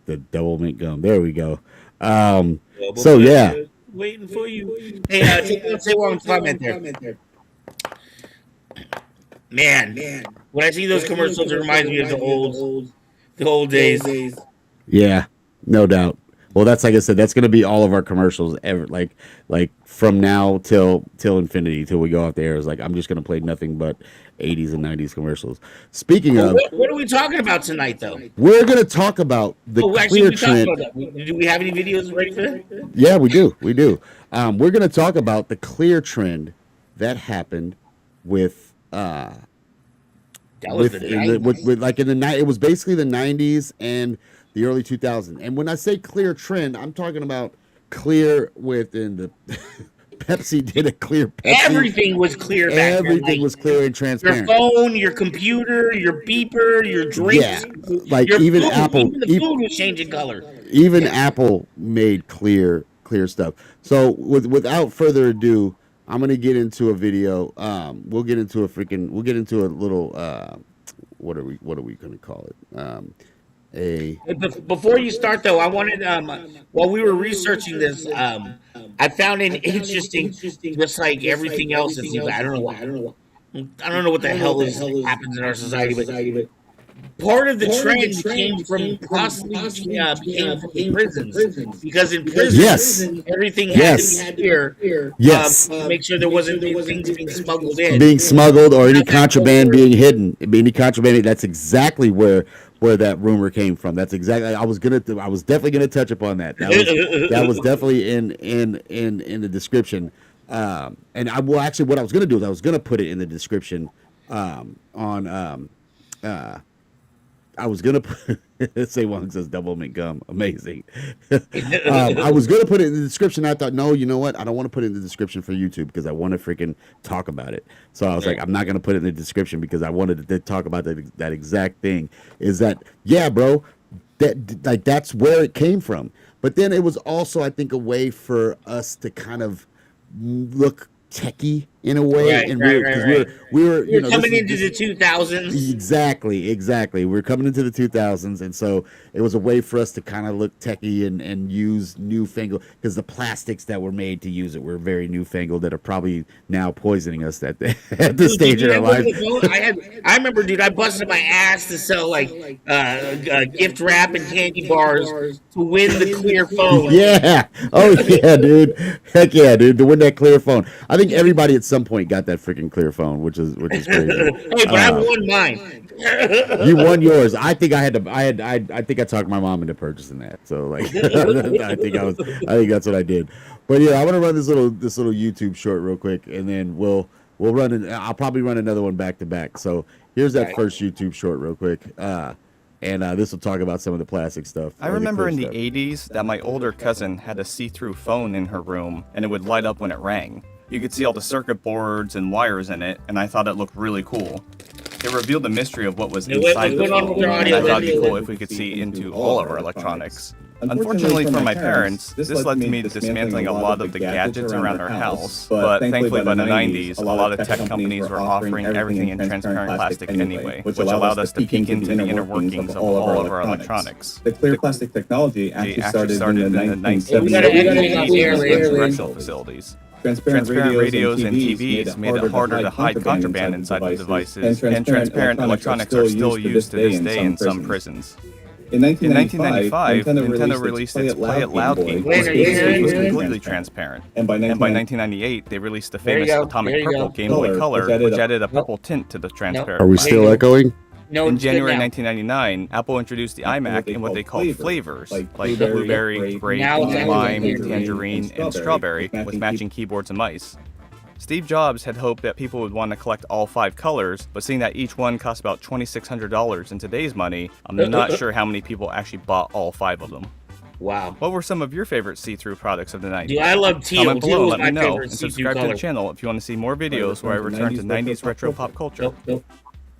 Speaker 2: The Double Mint Gum. There we go. So yeah,
Speaker 3: waiting for you. Hey, take down say one comment there. Man, when I see those commercials, it reminds me of the old days.
Speaker 2: Yeah, no doubt. Well, that's like I said, that's gonna be all of our commercials ever, like from now till infinity, till we go out there. Is like I'm just gonna play nothing but 80s and 90s commercials. Speaking of,
Speaker 3: what are we talking about tonight, though?
Speaker 2: We're gonna talk about the Clrear trend.
Speaker 3: Do we have any videos ready for that?
Speaker 2: Yeah, we do. We're gonna talk about the Clrear trend that happened with
Speaker 3: That was the 90s.
Speaker 2: Like in the night, it was basically the 90s and the early 2000s. And when I say clear trend, I'm talking about clear within the Pepsi did a clear Pepsi.
Speaker 3: Everything was clear back then.
Speaker 2: Everything was clear and
Speaker 3: Your
Speaker 2: transparent.
Speaker 3: phone, your computer, your beeper, your drinks.
Speaker 2: Yeah, like
Speaker 3: your
Speaker 2: even
Speaker 3: food,
Speaker 2: Apple,
Speaker 3: even the food was changing color.
Speaker 2: even Apple made clear stuff. So without further ado, I'm gonna get into a video. We'll get into a little what are we gonna call it?
Speaker 3: Before you start, though, I wanted while we were researching this, I found it interesting, just like everything else. It seems like, I don't know what the hell happens in our society, but part of the trend came from came from prisons, because in prisons,
Speaker 2: Yes.
Speaker 3: everything had to be clear.
Speaker 2: Yes.
Speaker 3: To make sure there wasn't things being smuggled in.
Speaker 2: Being smuggled or any contraband being hidden. Any contraband. That's exactly where that rumor came from. That's exactly. I was definitely gonna touch upon that. That was definitely in the description. And actually, what I was gonna do is I was gonna put it in the description I was gonna say one says double mint gum. Amazing. I was gonna put it in the description. I thought, no, you know what? I don't want to put it in the description for YouTube because I want to freaking talk about it. So I was like, I'm not gonna put it in the description because I wanted to talk about that exact thing. Is that, yeah, bro? That's where it came from. But then it was also, I think, a way for us to kind of look techie in a way, and we were
Speaker 3: coming into the 2000s.
Speaker 2: Exactly. We're coming into the 2000s, and so it was a way for us to kind of look techie and use newfangled, because the plastics that were made to use it were very newfangled that are probably now poisoning us at this stage in our life.
Speaker 3: I remember, dude, I busted my ass to sell like gift wrap and candy bars to win the clear phone.
Speaker 2: Yeah. Oh yeah, dude. Heck yeah, dude. To win that clear phone. I think everybody at some point got that freaking clear phone, which is crazy.
Speaker 3: Hey, but I won mine.
Speaker 2: You won yours. I think I think I talked my mom into purchasing that. So like, I think that's what I did. But yeah, I want to run this little YouTube short real quick, and then we'll run it. I'll probably run another one back to back. So here's that first YouTube short real quick. And this will talk about some of the plastic stuff.
Speaker 8: I remember in the 80s that my older cousin had a see-through phone in her room, and it would light up when it rang. You could see all the circuit boards and wires in it, and I thought it looked really cool. It revealed the mystery of what was inside the phone, and I thought it'd be cool if we could see into all of our electronics. Unfortunately for my parents, this led to me dismantling a lot of the gadgets around our house, but thankfully by the 90s, a lot of tech companies were offering everything in transparent plastic anyway, which allowed us to peek into the inner workings of all of our electronics.
Speaker 9: The clear plastic technology actually started in the 1970s
Speaker 8: in correctional facilities. Transparent radios and TVs made it harder to hide contraband inside the devices, and transparent electronics are still used to this day in some prisons.
Speaker 9: In
Speaker 8: 1995, Nintendo released its Play It Loud game, which was completely transparent. And by 1998, they released the famous Atomic Purple Game Boy Color, which added a purple tint to the transparent.
Speaker 2: Are we still echoing?
Speaker 3: No,
Speaker 8: in January 1999, Apple introduced the iMac in what they called flavors, like blueberry, grape, lime, tangerine, and strawberry, with matching keyboards and mice. Steve Jobs had hoped that people would want to collect all 5 colors, but seeing that each one cost about $2,600 in today's money, I'm not sure how many people actually bought all 5 of them.
Speaker 3: Wow.
Speaker 8: What were some of your favorite see-through products of the 90s?
Speaker 3: Dude, I love teal.
Speaker 8: Comment below and let me know, and
Speaker 3: see-through
Speaker 8: subscribe to
Speaker 3: color.
Speaker 8: the channel if you want to see more videos where I return to 90s retro pop culture.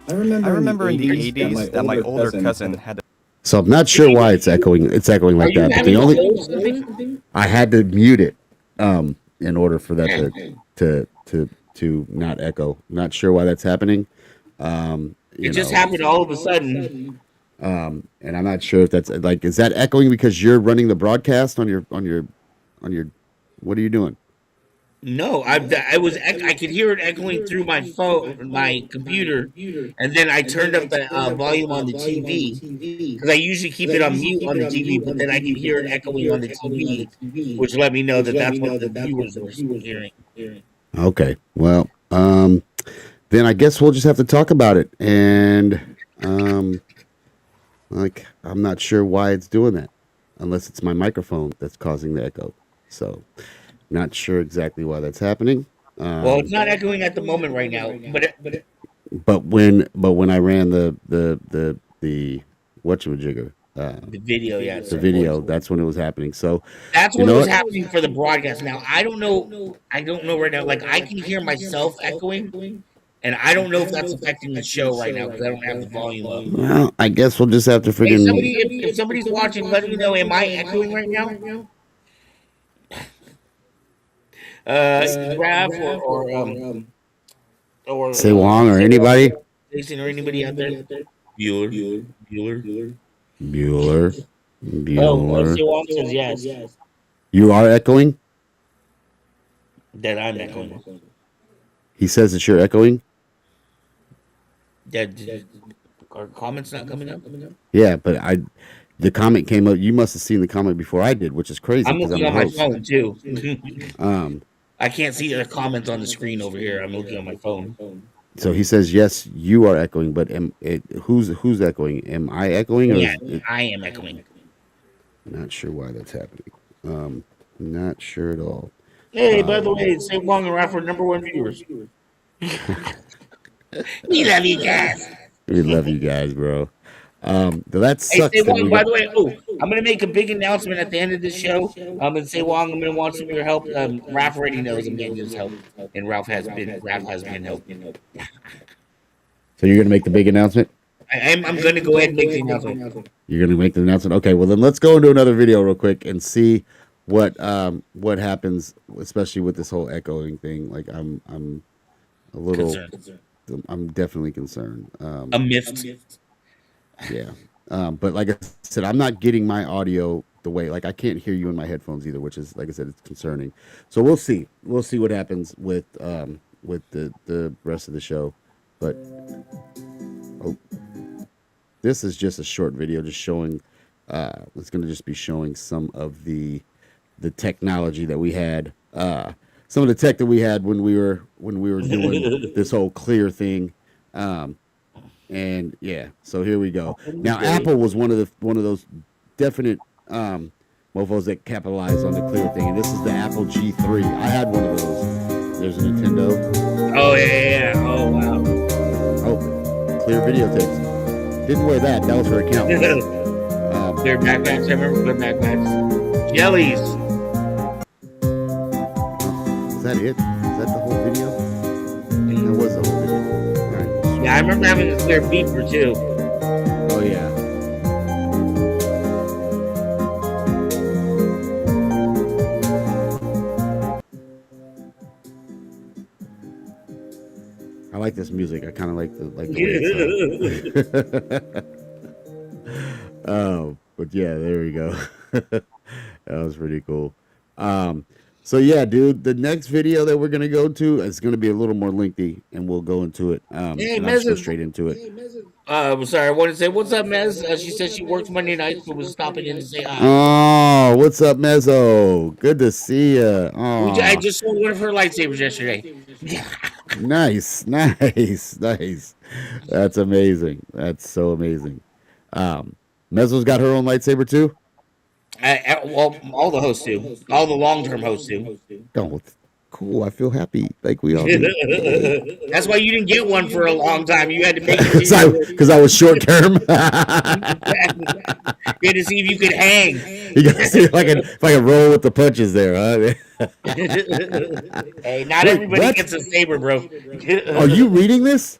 Speaker 9: I
Speaker 8: remember in the 80s that my older cousin had a...
Speaker 2: So I'm not sure why it's echoing. It's echoing like that. But the only I had to mute it in order for that to not echo. Not sure why that's happening.
Speaker 3: It just happened all of a sudden.
Speaker 2: And I'm not sure if that's like, is that echoing because you're running the broadcast on your what are you doing?
Speaker 3: No, I could hear it echoing through my phone, my computer, and then I turned up the volume on the TV because I usually keep it on mute on the TV, but then I could hear it echoing on the TV, which let me know that that's what the viewers were hearing.
Speaker 2: Okay, well, then I guess we'll just have to talk about it, and like I'm not sure why it's doing that, unless it's my microphone that's causing the echo. So. Not sure exactly why that's happening.
Speaker 3: Well, it's not echoing at the moment right now, but
Speaker 2: when I ran the whatchamajigger,
Speaker 3: The video, yeah.
Speaker 2: The video. That's when it was happening. So
Speaker 3: that's
Speaker 2: you
Speaker 3: when it
Speaker 2: know
Speaker 3: was
Speaker 2: what?
Speaker 3: happening for the broadcast. Now I don't know. I don't know right now. Like I can hear myself echoing, and I don't know if that's affecting the show right now because I don't have the volume up.
Speaker 2: Well, I guess we'll just have to
Speaker 3: Hey, somebody,
Speaker 2: friggin'
Speaker 3: if somebody's watching, let me know. Am I echoing right now? Raph or
Speaker 2: say Wong or anybody.
Speaker 3: Jason or anybody out there? Bueller.
Speaker 2: Bueller.
Speaker 3: Oh, say Wong says yes.
Speaker 2: You are echoing?
Speaker 3: That I'm echoing.
Speaker 2: He says that you're echoing?
Speaker 3: That are comments not coming up?
Speaker 2: Yeah, but the comment came up. You must have seen the comment before I did, which is crazy.
Speaker 3: I'm looking on my phone too.
Speaker 2: Um,
Speaker 3: I can't see the comments on the screen over here. I'm looking on my phone.
Speaker 2: so he says yes, you are echoing, but who's echoing? Am I echoing? Or
Speaker 3: Yeah, I am echoing.
Speaker 2: Not sure why that's happening. Not sure at all.
Speaker 3: Hey, by the way, St. Wong and Raph are #1 viewers. We love you guys.
Speaker 2: We love you guys, bro. That
Speaker 3: Hey,
Speaker 2: sucks.
Speaker 3: Say
Speaker 2: That
Speaker 3: Wong,
Speaker 2: we
Speaker 3: by
Speaker 2: got,
Speaker 3: the way, I'm gonna make a big announcement at the end of this show. And Say Wong, I'm gonna want some of your help. Raph already knows I'm getting his help, and Raph has been helping.
Speaker 2: so you're gonna make the big announcement?
Speaker 3: I'm gonna go ahead and make the announcement.
Speaker 2: You're gonna make the announcement. Okay, well then let's go into another video real quick and see what happens, especially with this whole echoing thing. Like I'm a little, I'm definitely concerned.
Speaker 3: A myth.
Speaker 2: Yeah. But like I said, I'm not getting my audio the way, like I can't hear you in my headphones either, which is, like I said, it's concerning. So we'll see what happens with the rest of the show. But this is just a short video, just showing. It's going to just be showing some of the technology that we had, some of the tech that we had when we were doing this whole Clear thing. And yeah, so here we go. Now Apple was one of those definite mofos that capitalized on the Clear thing, and this is the Apple G3. I had one of those. There's a Nintendo.
Speaker 3: Oh yeah. Oh wow.
Speaker 2: Oh, Clear videotapes. Didn't wear that. That was for account.
Speaker 3: Clear backpacks. I remember Clear backpacks. Jellies.
Speaker 2: Is that it? Is that the whole video? That was the whole video. All right.
Speaker 3: Yeah, I remember having a Clear beeper too.
Speaker 2: Oh yeah. I like this music. I kind of like the way it's but yeah, there we go. That was pretty cool. So yeah, dude, the next video that we're gonna go to is gonna be a little more lengthy, and we'll go into it.
Speaker 3: Hey,
Speaker 2: and I'll just go
Speaker 3: Mez.
Speaker 2: straight into it.
Speaker 3: Sorry, I wanted to say what's up, Mez. She said she works Monday nights, but was stopping in to say hi.
Speaker 2: Oh, what's up, Mezzo? Good to see you. Oh,
Speaker 3: I just sold one of her lightsabers yesterday.
Speaker 2: nice. That's amazing. That's so amazing. Mezzo's got her own lightsaber too.
Speaker 3: Well, all the hosts do. All the long-term hosts do.
Speaker 2: Oh, cool. I feel happy, like we all do.
Speaker 3: That's why you didn't get one for a long time. You had to make it
Speaker 2: because I was short term.
Speaker 3: You had to see if you could hang.
Speaker 2: You gotta see if I can roll with the punches there, huh?
Speaker 3: Hey, not
Speaker 2: Wait,
Speaker 3: everybody
Speaker 2: what?
Speaker 3: gets a saber, bro.
Speaker 2: Are you reading this?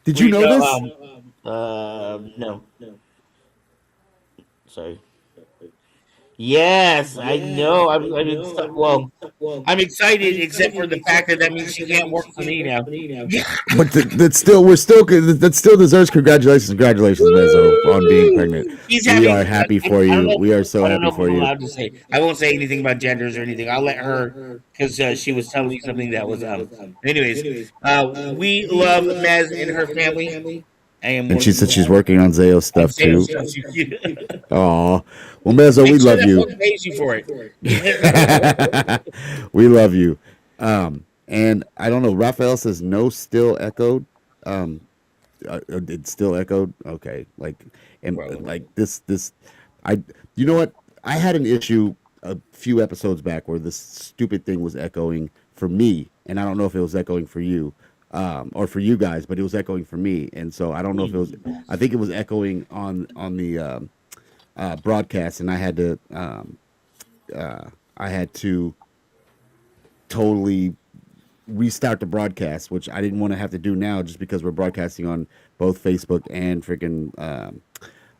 Speaker 2: Did you know this?
Speaker 3: No. Sorry. Yes, I know. I'm excited, except for the fact that means she can't work for me now.
Speaker 2: But that still deserves congratulations, Mezzo, on being pregnant. We are happy for you. We are so happy for you.
Speaker 3: Allowed to say. I won't say anything about genders or anything. I'll let her, because she was telling me something that was Anyways, we love Mez and her family.
Speaker 2: And she said she's working on Zayo stuff too. Oh, well, Mezzo, we love you.
Speaker 3: Pays you for it.
Speaker 2: We love you. And I don't know. Raphael says no, still echoed. It's still echoed. Okay, like this. You know what? I had an issue a few episodes back where this stupid thing was echoing for me, and I don't know if it was echoing for you. Or for you guys, but it was echoing for me, and so I don't know if it was. I think it was echoing on the broadcast, and I had to totally restart the broadcast, which I didn't want to have to do now, just because we're broadcasting on both Facebook and freaking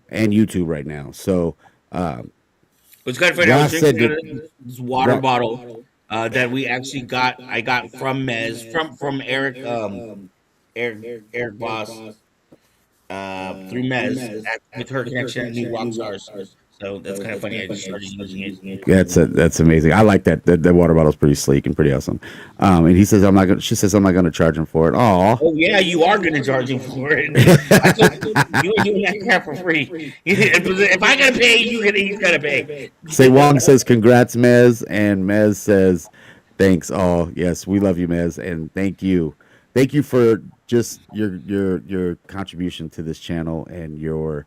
Speaker 2: and YouTube right now. So
Speaker 3: it's kind of funny. I was drinking this water bottle that we actually got. I got from Mez from Eric Eric Boss through Mez with her connection at New Rockstars. So that's kind of funny. I just started using it.
Speaker 2: That's amazing. I like that. That water bottle's pretty sleek and pretty awesome. And he says she says I'm not gonna charge him for it.
Speaker 3: Oh yeah, you are gonna charge him for it. I told you ain't doing that crap for free. If I gotta pay, he's gotta pay.
Speaker 2: Say Wong says congrats, Mez, and Mez says thanks. Oh yes, we love you, Mez, and thank you for just your contribution to this channel, and your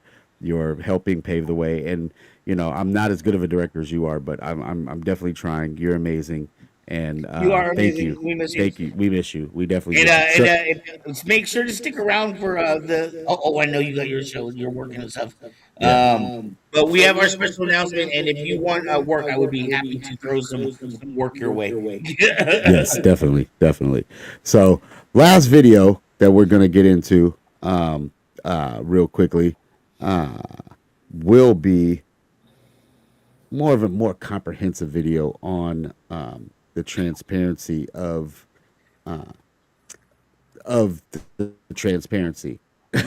Speaker 2: helping pave the way. And I'm not as good of a director as you are, but I'm definitely trying. You're amazing, and
Speaker 3: you are
Speaker 2: thank
Speaker 3: amazing.
Speaker 2: you.
Speaker 3: We miss you.
Speaker 2: Thank you. We miss you. We definitely.
Speaker 3: And make sure to stick around for the. I know you got your show. You're working and stuff.
Speaker 2: Yeah.
Speaker 3: But we have our special announcement, and if you want work, I would be happy to throw some work your way.
Speaker 2: Yes, definitely. So last video that we're gonna get into real quickly will be more comprehensive video on the transparency of the transparency.
Speaker 3: I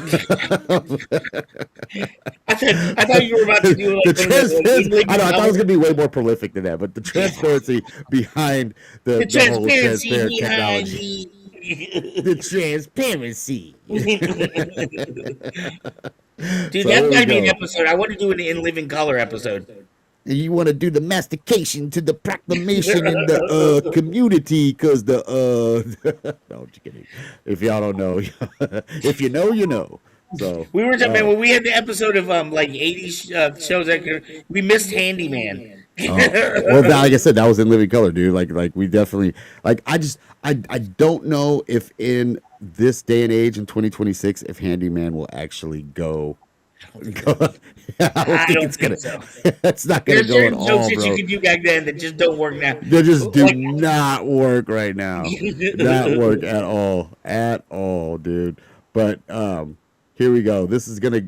Speaker 3: thought you were about to do
Speaker 2: the transparency. I thought it was going to be way more prolific than that, but the transparency behind the whole transparent technology. The transparency.
Speaker 3: Dude, so that's gotta be an episode. I want to do an In Living Color episode.
Speaker 2: You want to do the mastication to the proclamation in the community, because no, I'm just kidding. If y'all don't know, if you know, you know. So
Speaker 3: we were talking when we had the episode of like 80s shows that we missed Handyman.
Speaker 2: Well, like I said, that was In Living Color, dude. Like we definitely I don't know if in this day and age in 2026 if Handyman will actually go. I don't think it's gonna. So. It's not gonna go at all, bro.
Speaker 3: Jokes that you could do back then that just don't work now.
Speaker 2: They just do not work right now. Not work at all, dude. But here we go. This is gonna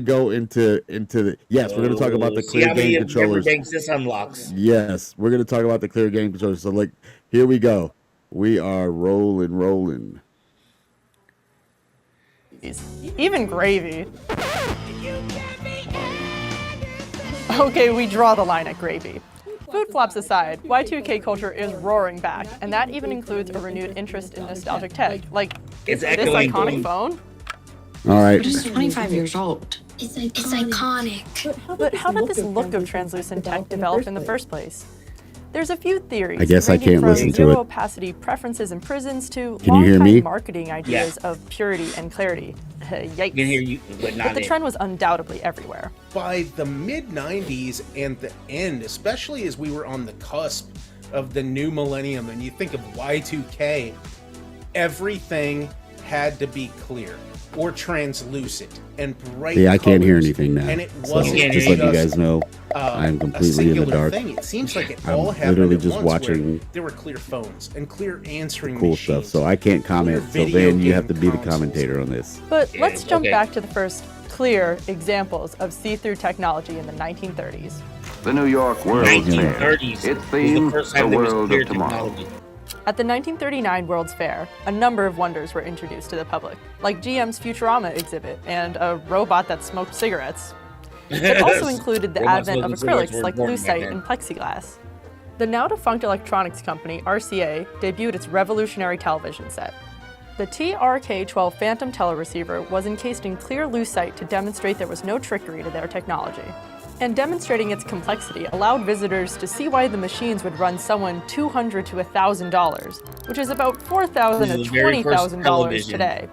Speaker 2: go into the. Yes, we're gonna talk about the Clear game controllers.
Speaker 3: This unlocks.
Speaker 2: Yes, we're gonna talk about the Clear game controllers. So here we go. We are rolling.
Speaker 10: Even gravy. Okay, we draw the line at gravy. Food flops aside, Y2K culture is roaring back, and that even includes a renewed interest in nostalgic tech, like this iconic phone.
Speaker 2: All right.
Speaker 11: We're just 25 years old. It's iconic.
Speaker 10: But how did this look of translucent tech develop in the first place? There's a few theories.
Speaker 2: I guess I can't listen to it.
Speaker 10: Zero opacity preferences in prisons to
Speaker 2: long-time
Speaker 10: marketing ideas of purity and clarity. Yikes.
Speaker 3: I can hear you, but not
Speaker 10: the trend was undoubtedly everywhere.
Speaker 12: By the mid-90s and the end, especially as we were on the cusp of the new millennium, and you think of Y2K, everything had to be clear or translucent and bright.
Speaker 2: Yeah, I can't hear anything now.
Speaker 12: And it wasn't
Speaker 2: just let you guys know, I'm completely in the dark.
Speaker 12: Thing. It seems like it all
Speaker 2: I'm literally just
Speaker 12: at
Speaker 2: watching.
Speaker 12: There were clear phones and clear answering
Speaker 2: cool
Speaker 12: machines,
Speaker 2: stuff, so I can't comment. So Van, you have to be the commentator on this.
Speaker 10: But let's jump back to the first clear examples of see-through technology in the 1930s.
Speaker 1: The New York World's Fair.
Speaker 3: 1930s.
Speaker 1: Its theme, the world of tomorrow.
Speaker 10: At the 1939 World's Fair, a number of wonders were introduced to the public, like GM's Futurama exhibit and a robot that smoked cigarettes. It also included the advent of acrylics like lucite and plexiglass. The now-defunct electronics company, RCA, debuted its revolutionary television set. The TRK-12 Phantom teleceiver was encased in clear lucite to demonstrate there was no trickery to their technology. And demonstrating its complexity allowed visitors to see why the machines would run someone $200 to $1,000, which is about $4,000 to $20,000 today.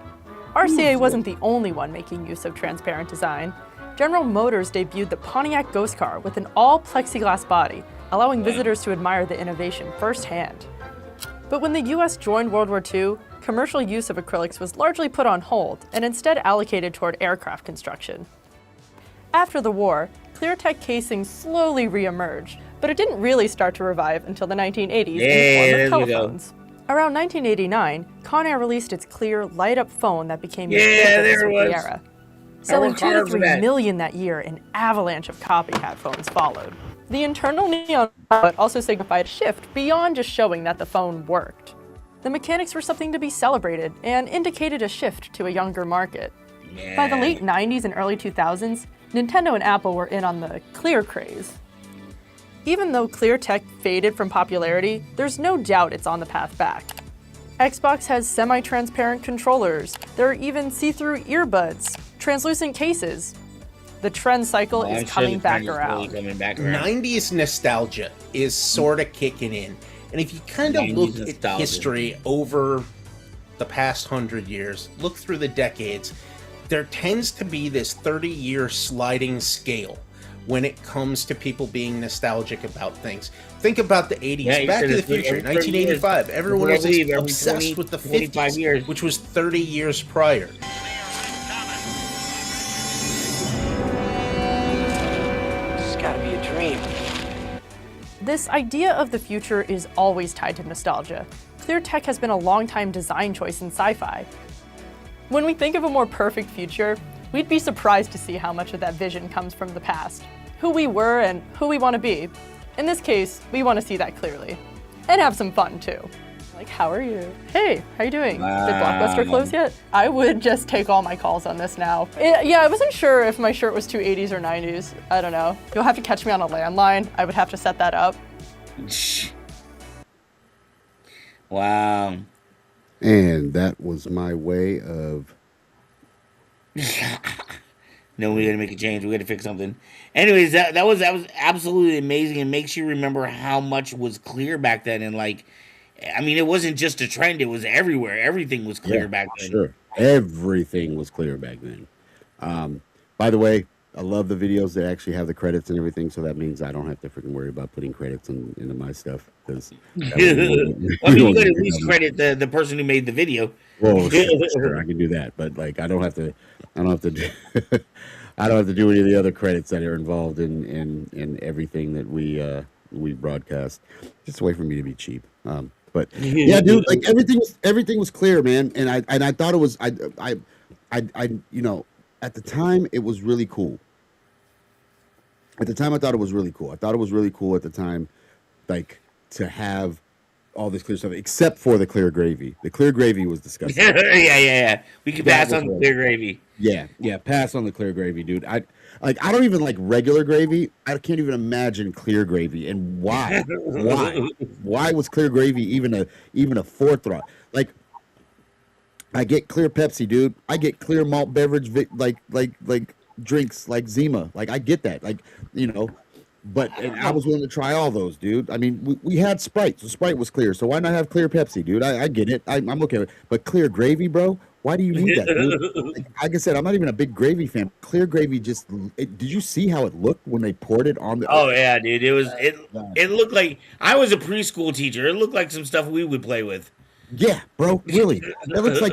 Speaker 10: RCA wasn't the only one making use of transparent design. General Motors debuted the Pontiac Ghost Car with an all-plexiglass body, allowing visitors to admire the innovation firsthand. But when the US joined World War II, commercial use of acrylics was largely put on hold and instead allocated toward aircraft construction. After the war, Cleartech casing slowly re-emerged, but it didn't really start to revive until the 1980s in the
Speaker 3: there
Speaker 10: form
Speaker 3: we
Speaker 10: of
Speaker 3: go.
Speaker 10: telephones. Around 1989, Conair released its Clear light-up phone that became
Speaker 3: Yeah,
Speaker 10: ubiquitous
Speaker 3: there it
Speaker 10: with the
Speaker 3: was.
Speaker 10: era.
Speaker 3: I
Speaker 10: Selling
Speaker 3: worked
Speaker 10: 2 to
Speaker 3: hard for
Speaker 10: 3
Speaker 3: that.
Speaker 10: million that year, an avalanche of copycat phones followed. The internal neon output also signified a shift beyond just showing that the phone worked. The mechanics were something to be celebrated and indicated a shift to a younger market.
Speaker 3: Yeah.
Speaker 10: By the late 90s and early 2000s, Nintendo and Apple were in on the Clear craze. Even though Clear tech faded from popularity, there's no doubt it's on the path back. Xbox has semi-transparent controllers. There are even see-through earbuds, translucent cases. The trend cycle
Speaker 3: I'm
Speaker 10: is
Speaker 3: sure
Speaker 10: coming
Speaker 3: the
Speaker 10: back
Speaker 3: trend is really
Speaker 10: around.
Speaker 3: coming back around.
Speaker 12: 90s nostalgia is sort of kicking in. And if you kind of
Speaker 3: 90s
Speaker 12: look at
Speaker 3: nostalgia.
Speaker 12: history over the past 100 years, look through the decades, there tends to be this 30-year sliding scale when it comes to people being nostalgic about things. Think about the 80s,
Speaker 3: Yeah, you
Speaker 12: Back
Speaker 3: said
Speaker 12: to the
Speaker 3: it's every
Speaker 12: Future,
Speaker 3: 30
Speaker 12: 1985.
Speaker 3: years.
Speaker 12: Everyone
Speaker 3: I
Speaker 12: was
Speaker 3: believe every
Speaker 12: obsessed
Speaker 3: 20,
Speaker 12: with the
Speaker 3: 25
Speaker 12: 50s,
Speaker 3: years.
Speaker 12: which was 30 years prior.
Speaker 13: It's gotta be a dream.
Speaker 10: This idea of the future is always tied to nostalgia. Clear tech has been a long-time design choice in sci-fi. When we think of a more perfect future, we'd be surprised to see how much of that vision comes from the past, who we were and who we want to be. In this case, we want to see that clearly. And have some fun too. Like, how are you? Hey, how you doing? Did Blockbuster close yet? I would just take all my calls on this now. Yeah, I wasn't sure if my shirt was too 80s or 90s. I don't know. You'll have to catch me on a landline. I would have to set that up.
Speaker 3: Wow.
Speaker 2: And that was my way of.
Speaker 3: No, we gotta make a change. We gotta fix something. Anyways, that was absolutely amazing, and makes you remember how much was clear back then. And like, I mean, it wasn't just a trend; it was everywhere. Everything was clear back then.
Speaker 2: Sure, everything was clear back then. By the way, I love the videos that actually have the credits and everything, so that means I don't have to freaking worry about putting credits into my stuff. Because
Speaker 3: I mean, you could at least credit the person who made the video.
Speaker 2: Well, sure, I can do that, but like, I don't have to do, I don't have to do any of the other credits that are involved in everything that we broadcast. Just a way for me to be cheap. But yeah, dude, like everything was clear, man, and I thought it was I you know, at the time it was really cool. At the time, I thought it was really cool. I thought it was really cool at the time, like, to have all this clear stuff, except for the clear gravy. The clear gravy was disgusting.
Speaker 3: Yeah. We can pass on the clear gravy.
Speaker 2: Yeah, pass on the clear gravy, dude. I don't even like regular gravy. I can't even imagine clear gravy. And why? Why was clear gravy even a forethought? Like, I get clear Pepsi, dude. I get clear malt beverage, like drinks like Zima. Like, I get that. Like, you know, but and I was willing to try all those, dude. I mean, we had Sprite, so Sprite was clear. So why not have clear Pepsi, dude? I get it. I'm okay with it. But clear gravy, bro? Why do you need that, dude? Like I said, I'm not even a big gravy fan. Clear gravy did you see how it looked when they poured it on the...
Speaker 3: Oh, yeah, dude. It looked like... I was a preschool teacher. It looked like some stuff we would play with.
Speaker 2: Yeah, bro, really. That looks like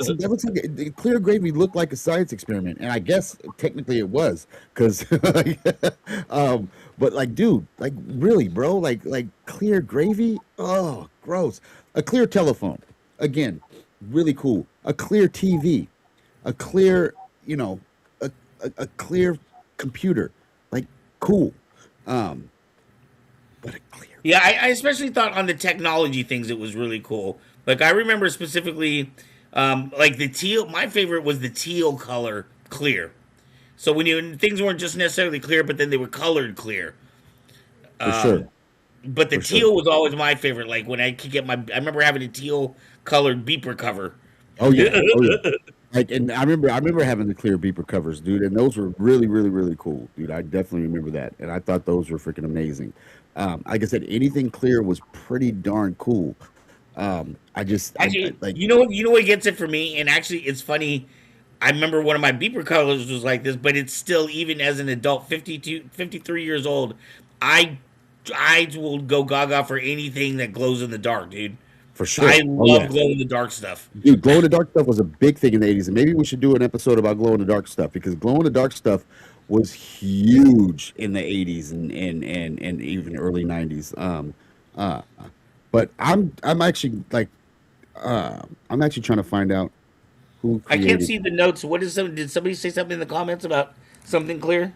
Speaker 2: clear gravy looked like a science experiment, and I guess technically it was, because, but like, dude, like really, bro, like clear gravy. Oh, gross. A clear telephone, again, really cool. A clear TV, a clear, you know, a clear computer, like cool. But a clear.
Speaker 3: Yeah, I especially thought on the technology things it was really cool. Like, I remember specifically, like the teal. My favorite was the teal color clear. So when things weren't just necessarily clear, but then they were colored clear.
Speaker 2: For sure.
Speaker 3: But the teal was always my favorite. Like when I could get I remember having a teal colored beeper cover.
Speaker 2: Oh yeah. Like, and I remember having the clear beeper covers, dude, and those were really, really, really cool, dude. I definitely remember that, and I thought those were freaking amazing. Like I said, anything clear was pretty darn cool.
Speaker 3: You know what gets it for me, and actually, it's funny. I remember one of my beeper colors was like this, but it's still, even as an adult, 53 years old, I will go gaga for anything that glows in the dark, dude.
Speaker 2: For sure.
Speaker 3: I love glow in the dark stuff.
Speaker 2: Dude, glow in the dark stuff was a big thing in the 80s, and maybe we should do an episode about glow in the dark stuff, because glow in the dark stuff was huge in the 80s and even early 90s. Uh, but I'm actually like I'm actually trying to find out who
Speaker 3: I can't
Speaker 2: created.
Speaker 3: see the notes. What is some? Did somebody say something in the comments about something clear?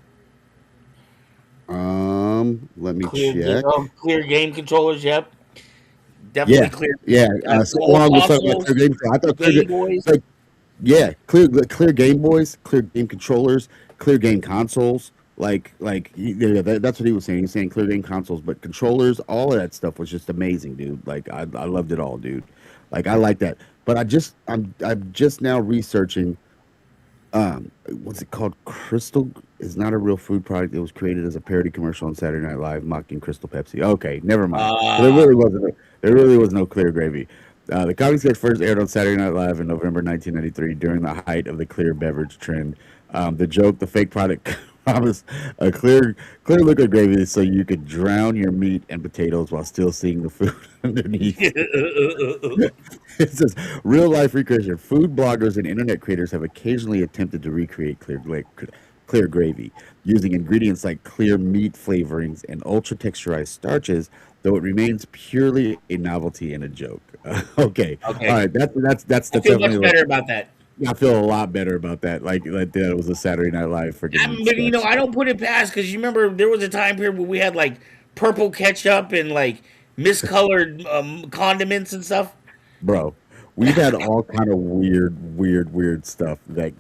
Speaker 2: Let me check.
Speaker 3: Clear game controllers. Yep,
Speaker 2: Yeah,
Speaker 3: definitely clear.
Speaker 2: yeah. So long was talking about
Speaker 3: Also,
Speaker 2: clear game. I thought
Speaker 3: Game Boys.
Speaker 2: like yeah, clear Game Boys, clear game controllers, clear game consoles. Yeah, that's what he was saying. He's saying clear game consoles, but controllers, all of that stuff was just amazing, dude. Like I loved it all, dude. Like I like that. But I'm just now researching. What's it called? Crystal is not a real food product. It was created as a parody commercial on Saturday Night Live, mocking Crystal Pepsi. Okay, never mind. So there really was no clear gravy. The comic sketch first aired on Saturday Night Live in November 1993 during the height of the clear beverage trend. The joke, the fake product promised a clear liquid gravy so you could drown your meat and potatoes while still seeing the food underneath. It says real life recreation. Food bloggers and internet creators have occasionally attempted to recreate clear gravy using ingredients like clear meat flavorings and ultra texturized starches, though it remains purely a novelty and a joke. Okay. All right. That's
Speaker 3: I feel much
Speaker 2: definitely
Speaker 3: better about that.
Speaker 2: I feel a lot better about that. Like that it was a Saturday Night Live freaking.
Speaker 3: But you know, I don't put it past because you remember there was a time period where we had like purple ketchup and like miscolored condiments and stuff.
Speaker 2: Bro, we've had all kind of weird stuff that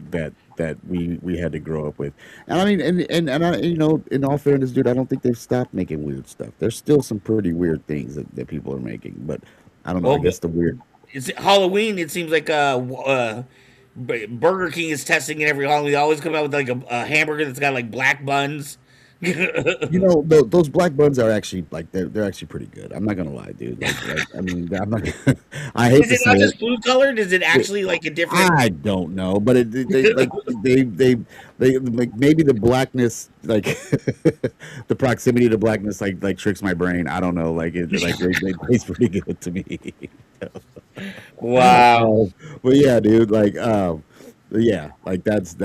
Speaker 2: we had to grow up with. And I mean, and I, you know, in all fairness, dude, I don't think they've stopped making weird stuff. There's still some pretty weird things that people are making, but I don't know. I guess the weird.
Speaker 3: It's Halloween. It seems like Burger King is testing it every Halloween. They always come out with like a hamburger that's got like black buns.
Speaker 2: You know, those black buns are actually like they're actually pretty good. I'm not gonna lie, dude. Like I mean, I'm not. I hate.
Speaker 3: Is it not just food colored? Is it actually like a different?
Speaker 2: I don't know, but they like maybe the blackness, like the proximity to blackness, like tricks my brain. I don't know, like they taste pretty good to me.
Speaker 3: Wow.
Speaker 2: But yeah, dude, like yeah, like that's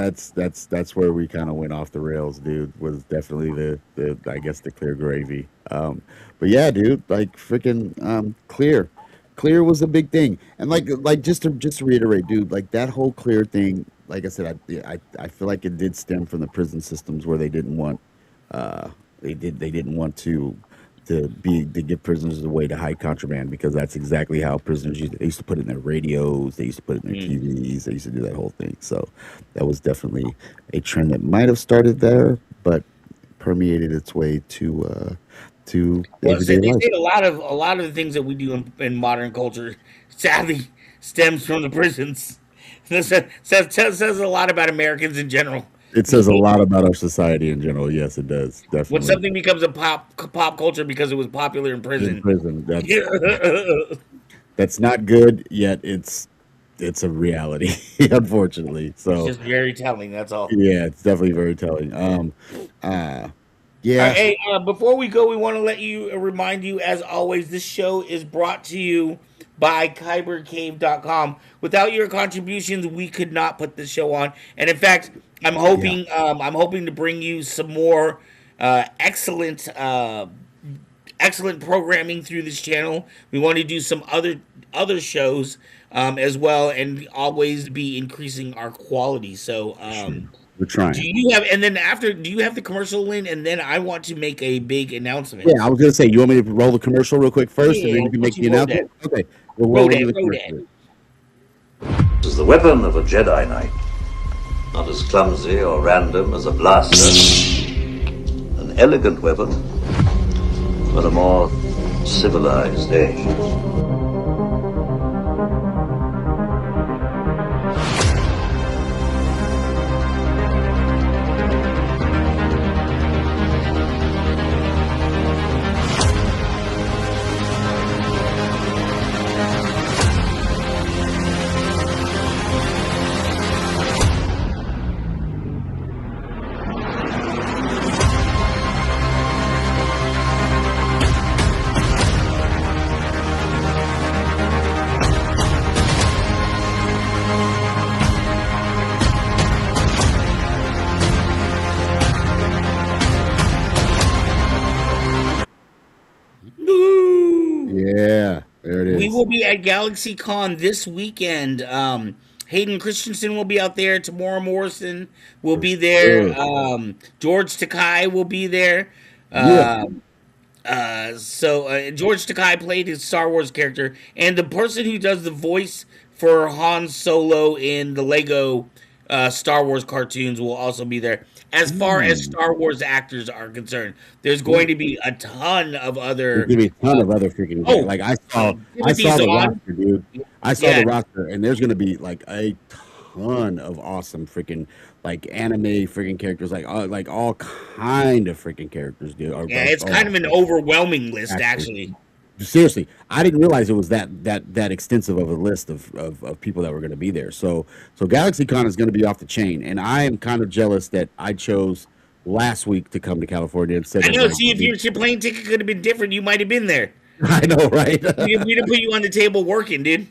Speaker 2: where we kind of went off the rails, dude. Was definitely the I guess the clear gravy. But yeah, dude, like freaking Clear was a big thing, and like just to reiterate, dude, like that whole Clear thing. Like I said, I feel like it did stem from the prison systems where they didn't want they didn't want to give prisoners a way to hide contraband, because that's exactly how prisoners used to put it in their radios, they used to put it in their TVs, they used to do that whole thing. So that was definitely a trend that might have started there, but permeated its way to everyday life.
Speaker 3: They say a lot of the things that we do in modern culture sadly stems from the prisons. Says a lot about Americans in general.
Speaker 2: It says a lot about our society in general. Yes, it does. Definitely.
Speaker 3: When something becomes a pop culture because it was popular in prison.
Speaker 2: That's not good, yet it's a reality, unfortunately. So
Speaker 3: it's just very telling. That's all.
Speaker 2: Yeah, it's definitely very telling. Yeah.
Speaker 3: Hey, before we go, we want to remind you, as always, this show is brought to you by KyberCave.com. Without your contributions, we could not put this show on. And in fact, I'm hoping to bring you some more excellent programming through this channel. We want to do some other shows as well, and always be increasing our quality. So
Speaker 2: we're trying.
Speaker 3: Do you have the commercial in, and then I want to make a big announcement?
Speaker 2: Yeah, I was gonna say, you want me to roll the commercial real quick first, and then you can make the announcement. Okay, we'll roll the commercial.
Speaker 14: This is the weapon of a Jedi Knight. Not as clumsy or random as a blaster. An elegant weapon, but a more civilized age.
Speaker 2: Yeah, there it
Speaker 3: We
Speaker 2: is.
Speaker 3: will be at Galaxy Con this weekend. Hayden Christensen will be out there. Tamora Morrison will be there.
Speaker 2: Sure.
Speaker 3: George Takai will be there.
Speaker 2: Yeah.
Speaker 3: George Takai played his Star Wars character, and the person who does the voice for Han Solo in the Lego Star Wars cartoons will also be there. As far as Star Wars actors are concerned, there's going to be a ton of
Speaker 2: There's
Speaker 3: other.
Speaker 2: gonna be a ton of other freaking like I saw
Speaker 3: Timothy
Speaker 2: the
Speaker 3: Zahn.
Speaker 2: roster, dude. I saw
Speaker 3: Yeah.
Speaker 2: the roster, and there's gonna be like a ton of awesome freaking like anime freaking characters, like all kind of freaking characters, dude.
Speaker 3: Yeah, it's kind of an overwhelming list, actually.
Speaker 2: Seriously, I didn't realize it was that extensive of a list of people that were going to be there. So GalaxyCon is going to be off the chain, and I am kind of jealous that I chose last week to come to California instead
Speaker 3: I
Speaker 2: of.
Speaker 3: know. See, if your plane ticket could have been different, you might have been there.
Speaker 2: I know, right?
Speaker 3: We'd have put you on the table working, dude.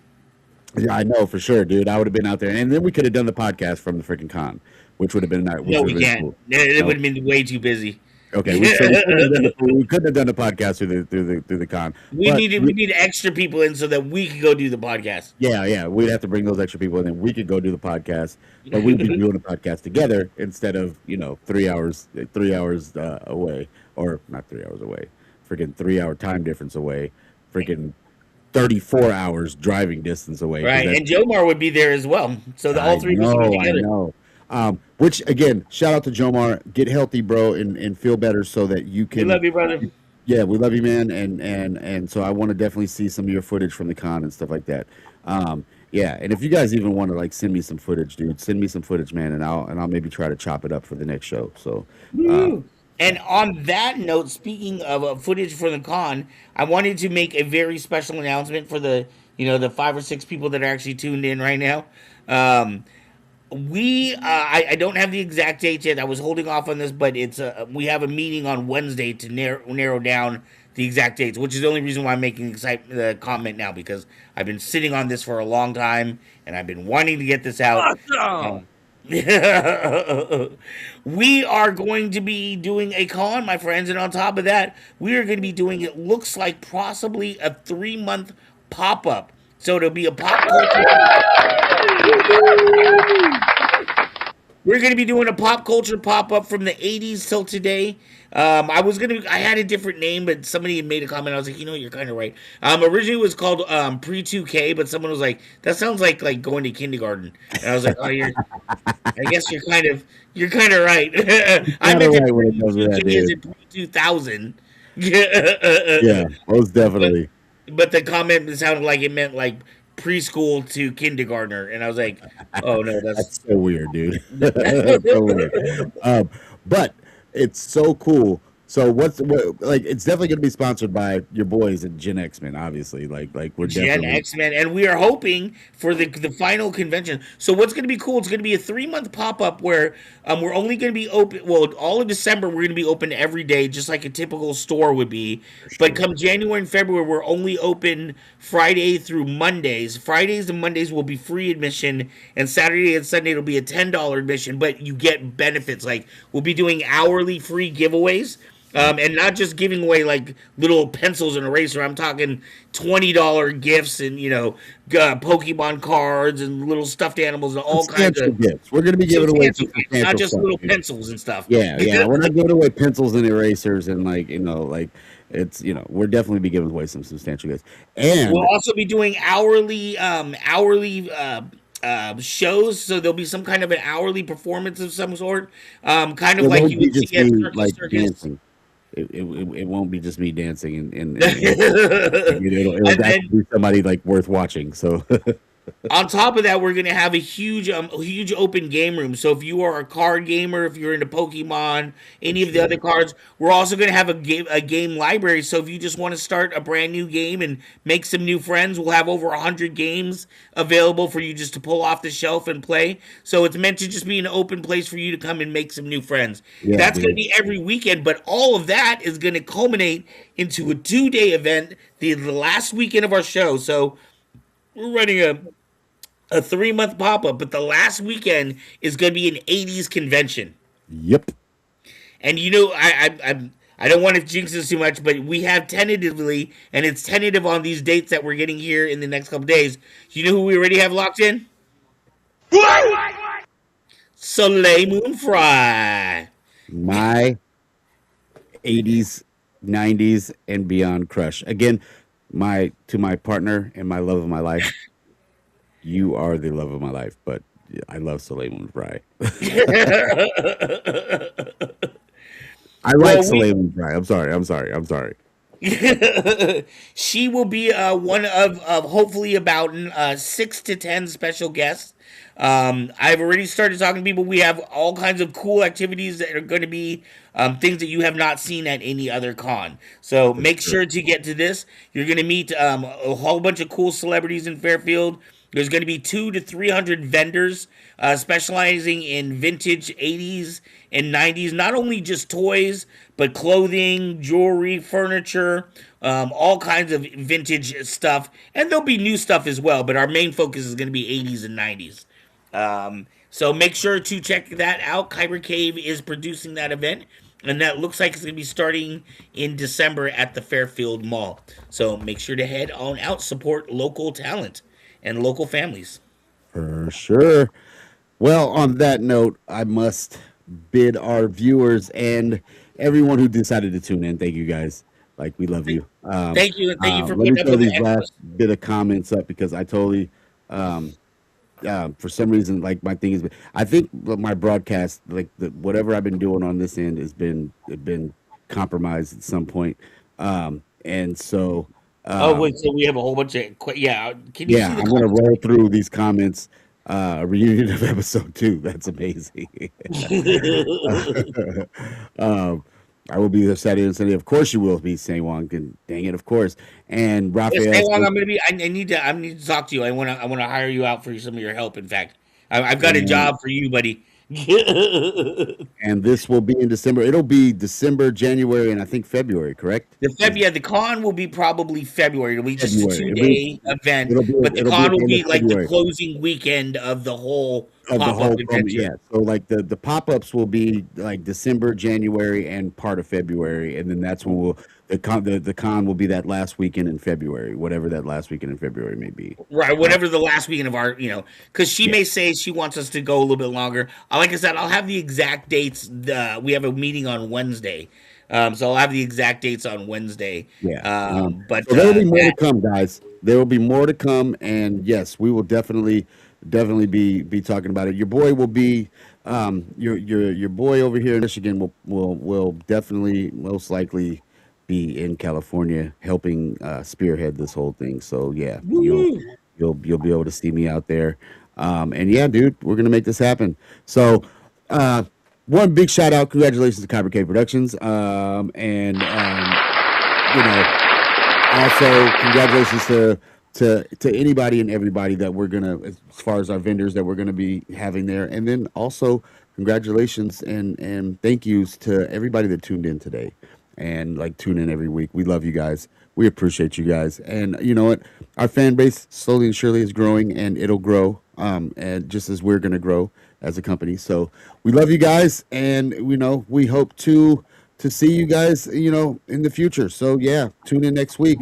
Speaker 2: Yeah, I know for sure, dude. I would have been out there, and then we could have done the podcast from the freaking con, which would have been nice.
Speaker 3: No, we can't.
Speaker 2: Cool.
Speaker 3: It would have been way too busy.
Speaker 2: Okay, we couldn't have done the podcast through the con.
Speaker 3: We need extra people in so that we could go do the podcast.
Speaker 2: Yeah, we'd have to bring those extra people in, and we could go do the podcast. But we'd be doing the podcast together instead of 3 hours away, or not 3 hours away, freaking 3 hour time difference away, freaking 34 hours driving distance away.
Speaker 3: Right, and Jomar would be there as well, so all three of us would be together.
Speaker 2: I know. Which again, shout out to Jomar. Get healthy, bro, and feel better so that you can.
Speaker 3: We love you, brother.
Speaker 2: Yeah, we love you, man, and so I want to definitely see some of your footage from the con and stuff like that. Yeah, and if you guys even want to like send me some footage, dude, send me some footage, man, and I'll maybe try to chop it up for the next show. So.
Speaker 3: And on that note, speaking of footage for the con, I wanted to make a very special announcement for the the 5 or 6 people that are actually tuned in right now. I don't have the exact dates yet. I was holding off on this, but we have a meeting on Wednesday to narrow down the exact dates, which is the only reason why I'm making the comment now, because I've been sitting on this for a long time and I've been wanting to get this out. We are going to be doing a con, my friends, and on top of that, we are going to be doing, it looks like, possibly a 3-month pop-up. So it'll be a pop culture. We're going to be doing a pop culture pop-up from the 80s till today. I had a different name, but somebody had made a comment. I was like, you're kind of right. Originally it was called Pre-2K, but someone was like, that sounds like going to kindergarten. And I was like, I guess you're kind of right. I meant Pre-2000.
Speaker 2: Yeah, most definitely.
Speaker 3: But the comment sounded like it meant like preschool to kindergartner, and I was like, "Oh no, that's
Speaker 2: so weird, dude." That's so weird. But it's so cool. So it's definitely going to be sponsored by your boys at Gen X-Men, obviously. Like we're
Speaker 3: Gen X-Men, and we are hoping for the final convention. So what's going to be cool? It's going to be a 3-month pop-up where we're only going to be open. Well, all of December we're going to be open every day, just like a typical store would be. But come January and February, we're only open Friday through Mondays. Fridays and Mondays will be free admission, and Saturday and Sunday it'll be a $10 admission. But you get benefits, like we'll be doing hourly free giveaways. And not just giving away like little pencils and eraser. I'm talking $20 gifts and Pokemon cards and little stuffed animals and all kinds of
Speaker 2: gifts. We're going to be giving away some
Speaker 3: not just
Speaker 2: stuff,
Speaker 3: little pencils and stuff.
Speaker 2: Yeah. We're not giving away pencils and erasers and it's we're definitely be giving away some substantial gifts. And
Speaker 3: we'll also be doing hourly shows, so there'll be some kind of an hourly performance of some sort, kind of like you would see at Circus.
Speaker 2: Dancing. It won't be just me dancing and it'll actually be somebody worth watching. So
Speaker 3: on top of that, we're gonna have a huge open game room. So if you are a card gamer, if you're into Pokemon, any of the other cards, we're also gonna have a game library. So if you just want to start a brand new game and make some new friends, we'll have over 100 games available for you just to pull off the shelf and play. So it's meant to just be an open place for you to come and make some new friends. Yeah, that's gonna be every weekend, but all of that is gonna culminate into a 2-day event, the last weekend of our show. So we're running a 3-month pop-up, but the last weekend is going to be an 80s convention.
Speaker 2: Yep.
Speaker 3: And I don't want to jinx this too much, but we have tentatively, and it's tentative on these dates that we're getting here in the next couple days. You know who we already have locked in? Soleil Moon Frye.
Speaker 2: My 80s, 90s, and beyond crush. Again, to my partner and my love of my life, you are the love of my life, but I love Soleil Moon Frye. I like Soleil Moon Frye. I'm sorry.
Speaker 3: She will be one of hopefully about 6 to 10 special guests. I've already started talking to people. We have all kinds of cool activities that are going to be things that you have not seen at any other con. So make sure to get to this. You're going to meet a whole bunch of cool celebrities in Fairfield. There's going to be 200 to 300 vendors specializing in vintage 80s and 90s, not only just toys, but clothing, jewelry, furniture, all kinds of vintage stuff. And there'll be new stuff as well, but our main focus is going to be 80s and 90s. So make sure to check that out. Kyber Cave is producing that event, and that looks like it's going to be starting in December at the Fairfield Mall. So make sure to head on out, support local talent and local families.
Speaker 2: For sure. Well, on that note, I must bid our viewers and everyone who decided to tune in. Thank you guys. Like, we love you.
Speaker 3: Thank you. Thank you for
Speaker 2: let me
Speaker 3: putting up
Speaker 2: throw
Speaker 3: with
Speaker 2: these
Speaker 3: the
Speaker 2: last bit of comments up because I totally, for some reason, like my thing is, I think my broadcast, like whatever I've been doing on this end has been compromised at some point. And so,
Speaker 3: wait, so we have a whole bunch of can you see the
Speaker 2: I'm gonna roll through these comments. A reunion of episode 2. That's amazing. I will be there Saturday and Sunday. Of course, you will be, Saewon. Dang it, of course. And Raphael.
Speaker 3: Saewon, I'm gonna be. I need to talk to you. I want to hire you out for some of your help. In fact, I've got a job for you, buddy.
Speaker 2: And this will be in December. It'll be December, January, and I think February, correct?
Speaker 3: The con will be probably February. It'll be just a 2-day event, but the con will be like the closing weekend of the whole pop-up convention.
Speaker 2: Yeah, so like the pop-ups will be like December, January, and part of February, and then that's when the con will be that last weekend in February, whatever that last weekend in February may be.
Speaker 3: Right, whatever the last weekend of our, because she may say she wants us to go a little bit longer. Like I said, I'll have the exact dates. We have a meeting on Wednesday, so I'll have the exact dates on Wednesday.
Speaker 2: Yeah,
Speaker 3: but
Speaker 2: so there will be more to come, guys. There will be more to come, and yes, we will definitely be talking about it. Your boy will be your boy over here in Michigan will definitely most likely be in California helping spearhead this whole thing. So yeah, you'll be able to see me out there. And yeah, dude, we're gonna make this happen. So one big shout out, congratulations to Kyber Cave Productions. And also congratulations to anybody and everybody that we're gonna, as far as our vendors that we're gonna be having there. And then also congratulations and thank yous to everybody that tuned in today. And like tune in every week. We love you guys. We appreciate you guys. And you know what? Our fan base slowly and surely is growing, and it'll grow. And just as we're gonna grow as a company. So we love you guys, and we hope to see you guys, in the future. So yeah, tune in next week.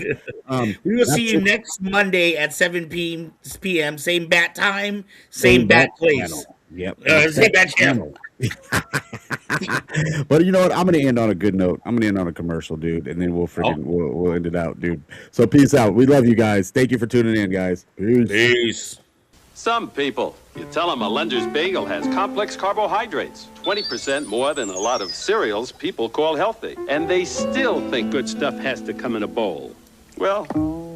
Speaker 3: We will see you next Monday at 7 p.m. Same bat time, same bat place.
Speaker 2: Channel. Yep.
Speaker 3: Same bat channel.
Speaker 2: But you know what? I'm gonna end on a good note. I'm gonna end on a commercial, dude, and then we'll end it out, dude. So peace out. We love you guys. Thank you for tuning in, guys.
Speaker 3: Peace.
Speaker 15: Some people, you tell them a Lender's bagel has complex carbohydrates, 20% more than a lot of cereals people call healthy, and they still think good stuff has to come in a bowl. Well,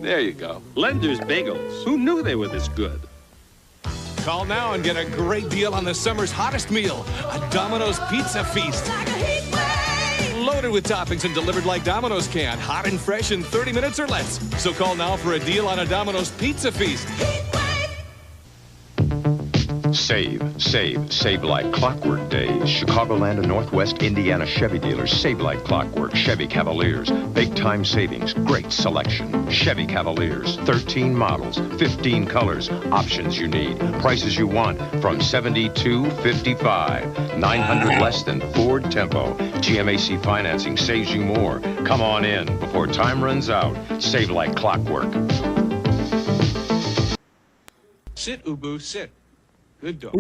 Speaker 15: there you go. Lender's bagels. Who knew they were this good?
Speaker 16: Call now and get a great deal on the summer's hottest meal, a Domino's Pizza Feast. Loaded with toppings and delivered like Domino's can, hot and fresh in 30 minutes or less. So call now for a deal on a Domino's Pizza Feast.
Speaker 17: Save like clockwork days. Chicagoland and Northwest Indiana Chevy dealers save like clockwork. Chevy Cavaliers, big time savings, great selection. Chevy Cavaliers, 13 models, 15 colors, options you need, prices you want from $72.55. 900 less than Ford Tempo. GMAC financing saves you more. Come on in before time runs out. Save like clockwork.
Speaker 16: Sit, Ubu, sit. Good dog.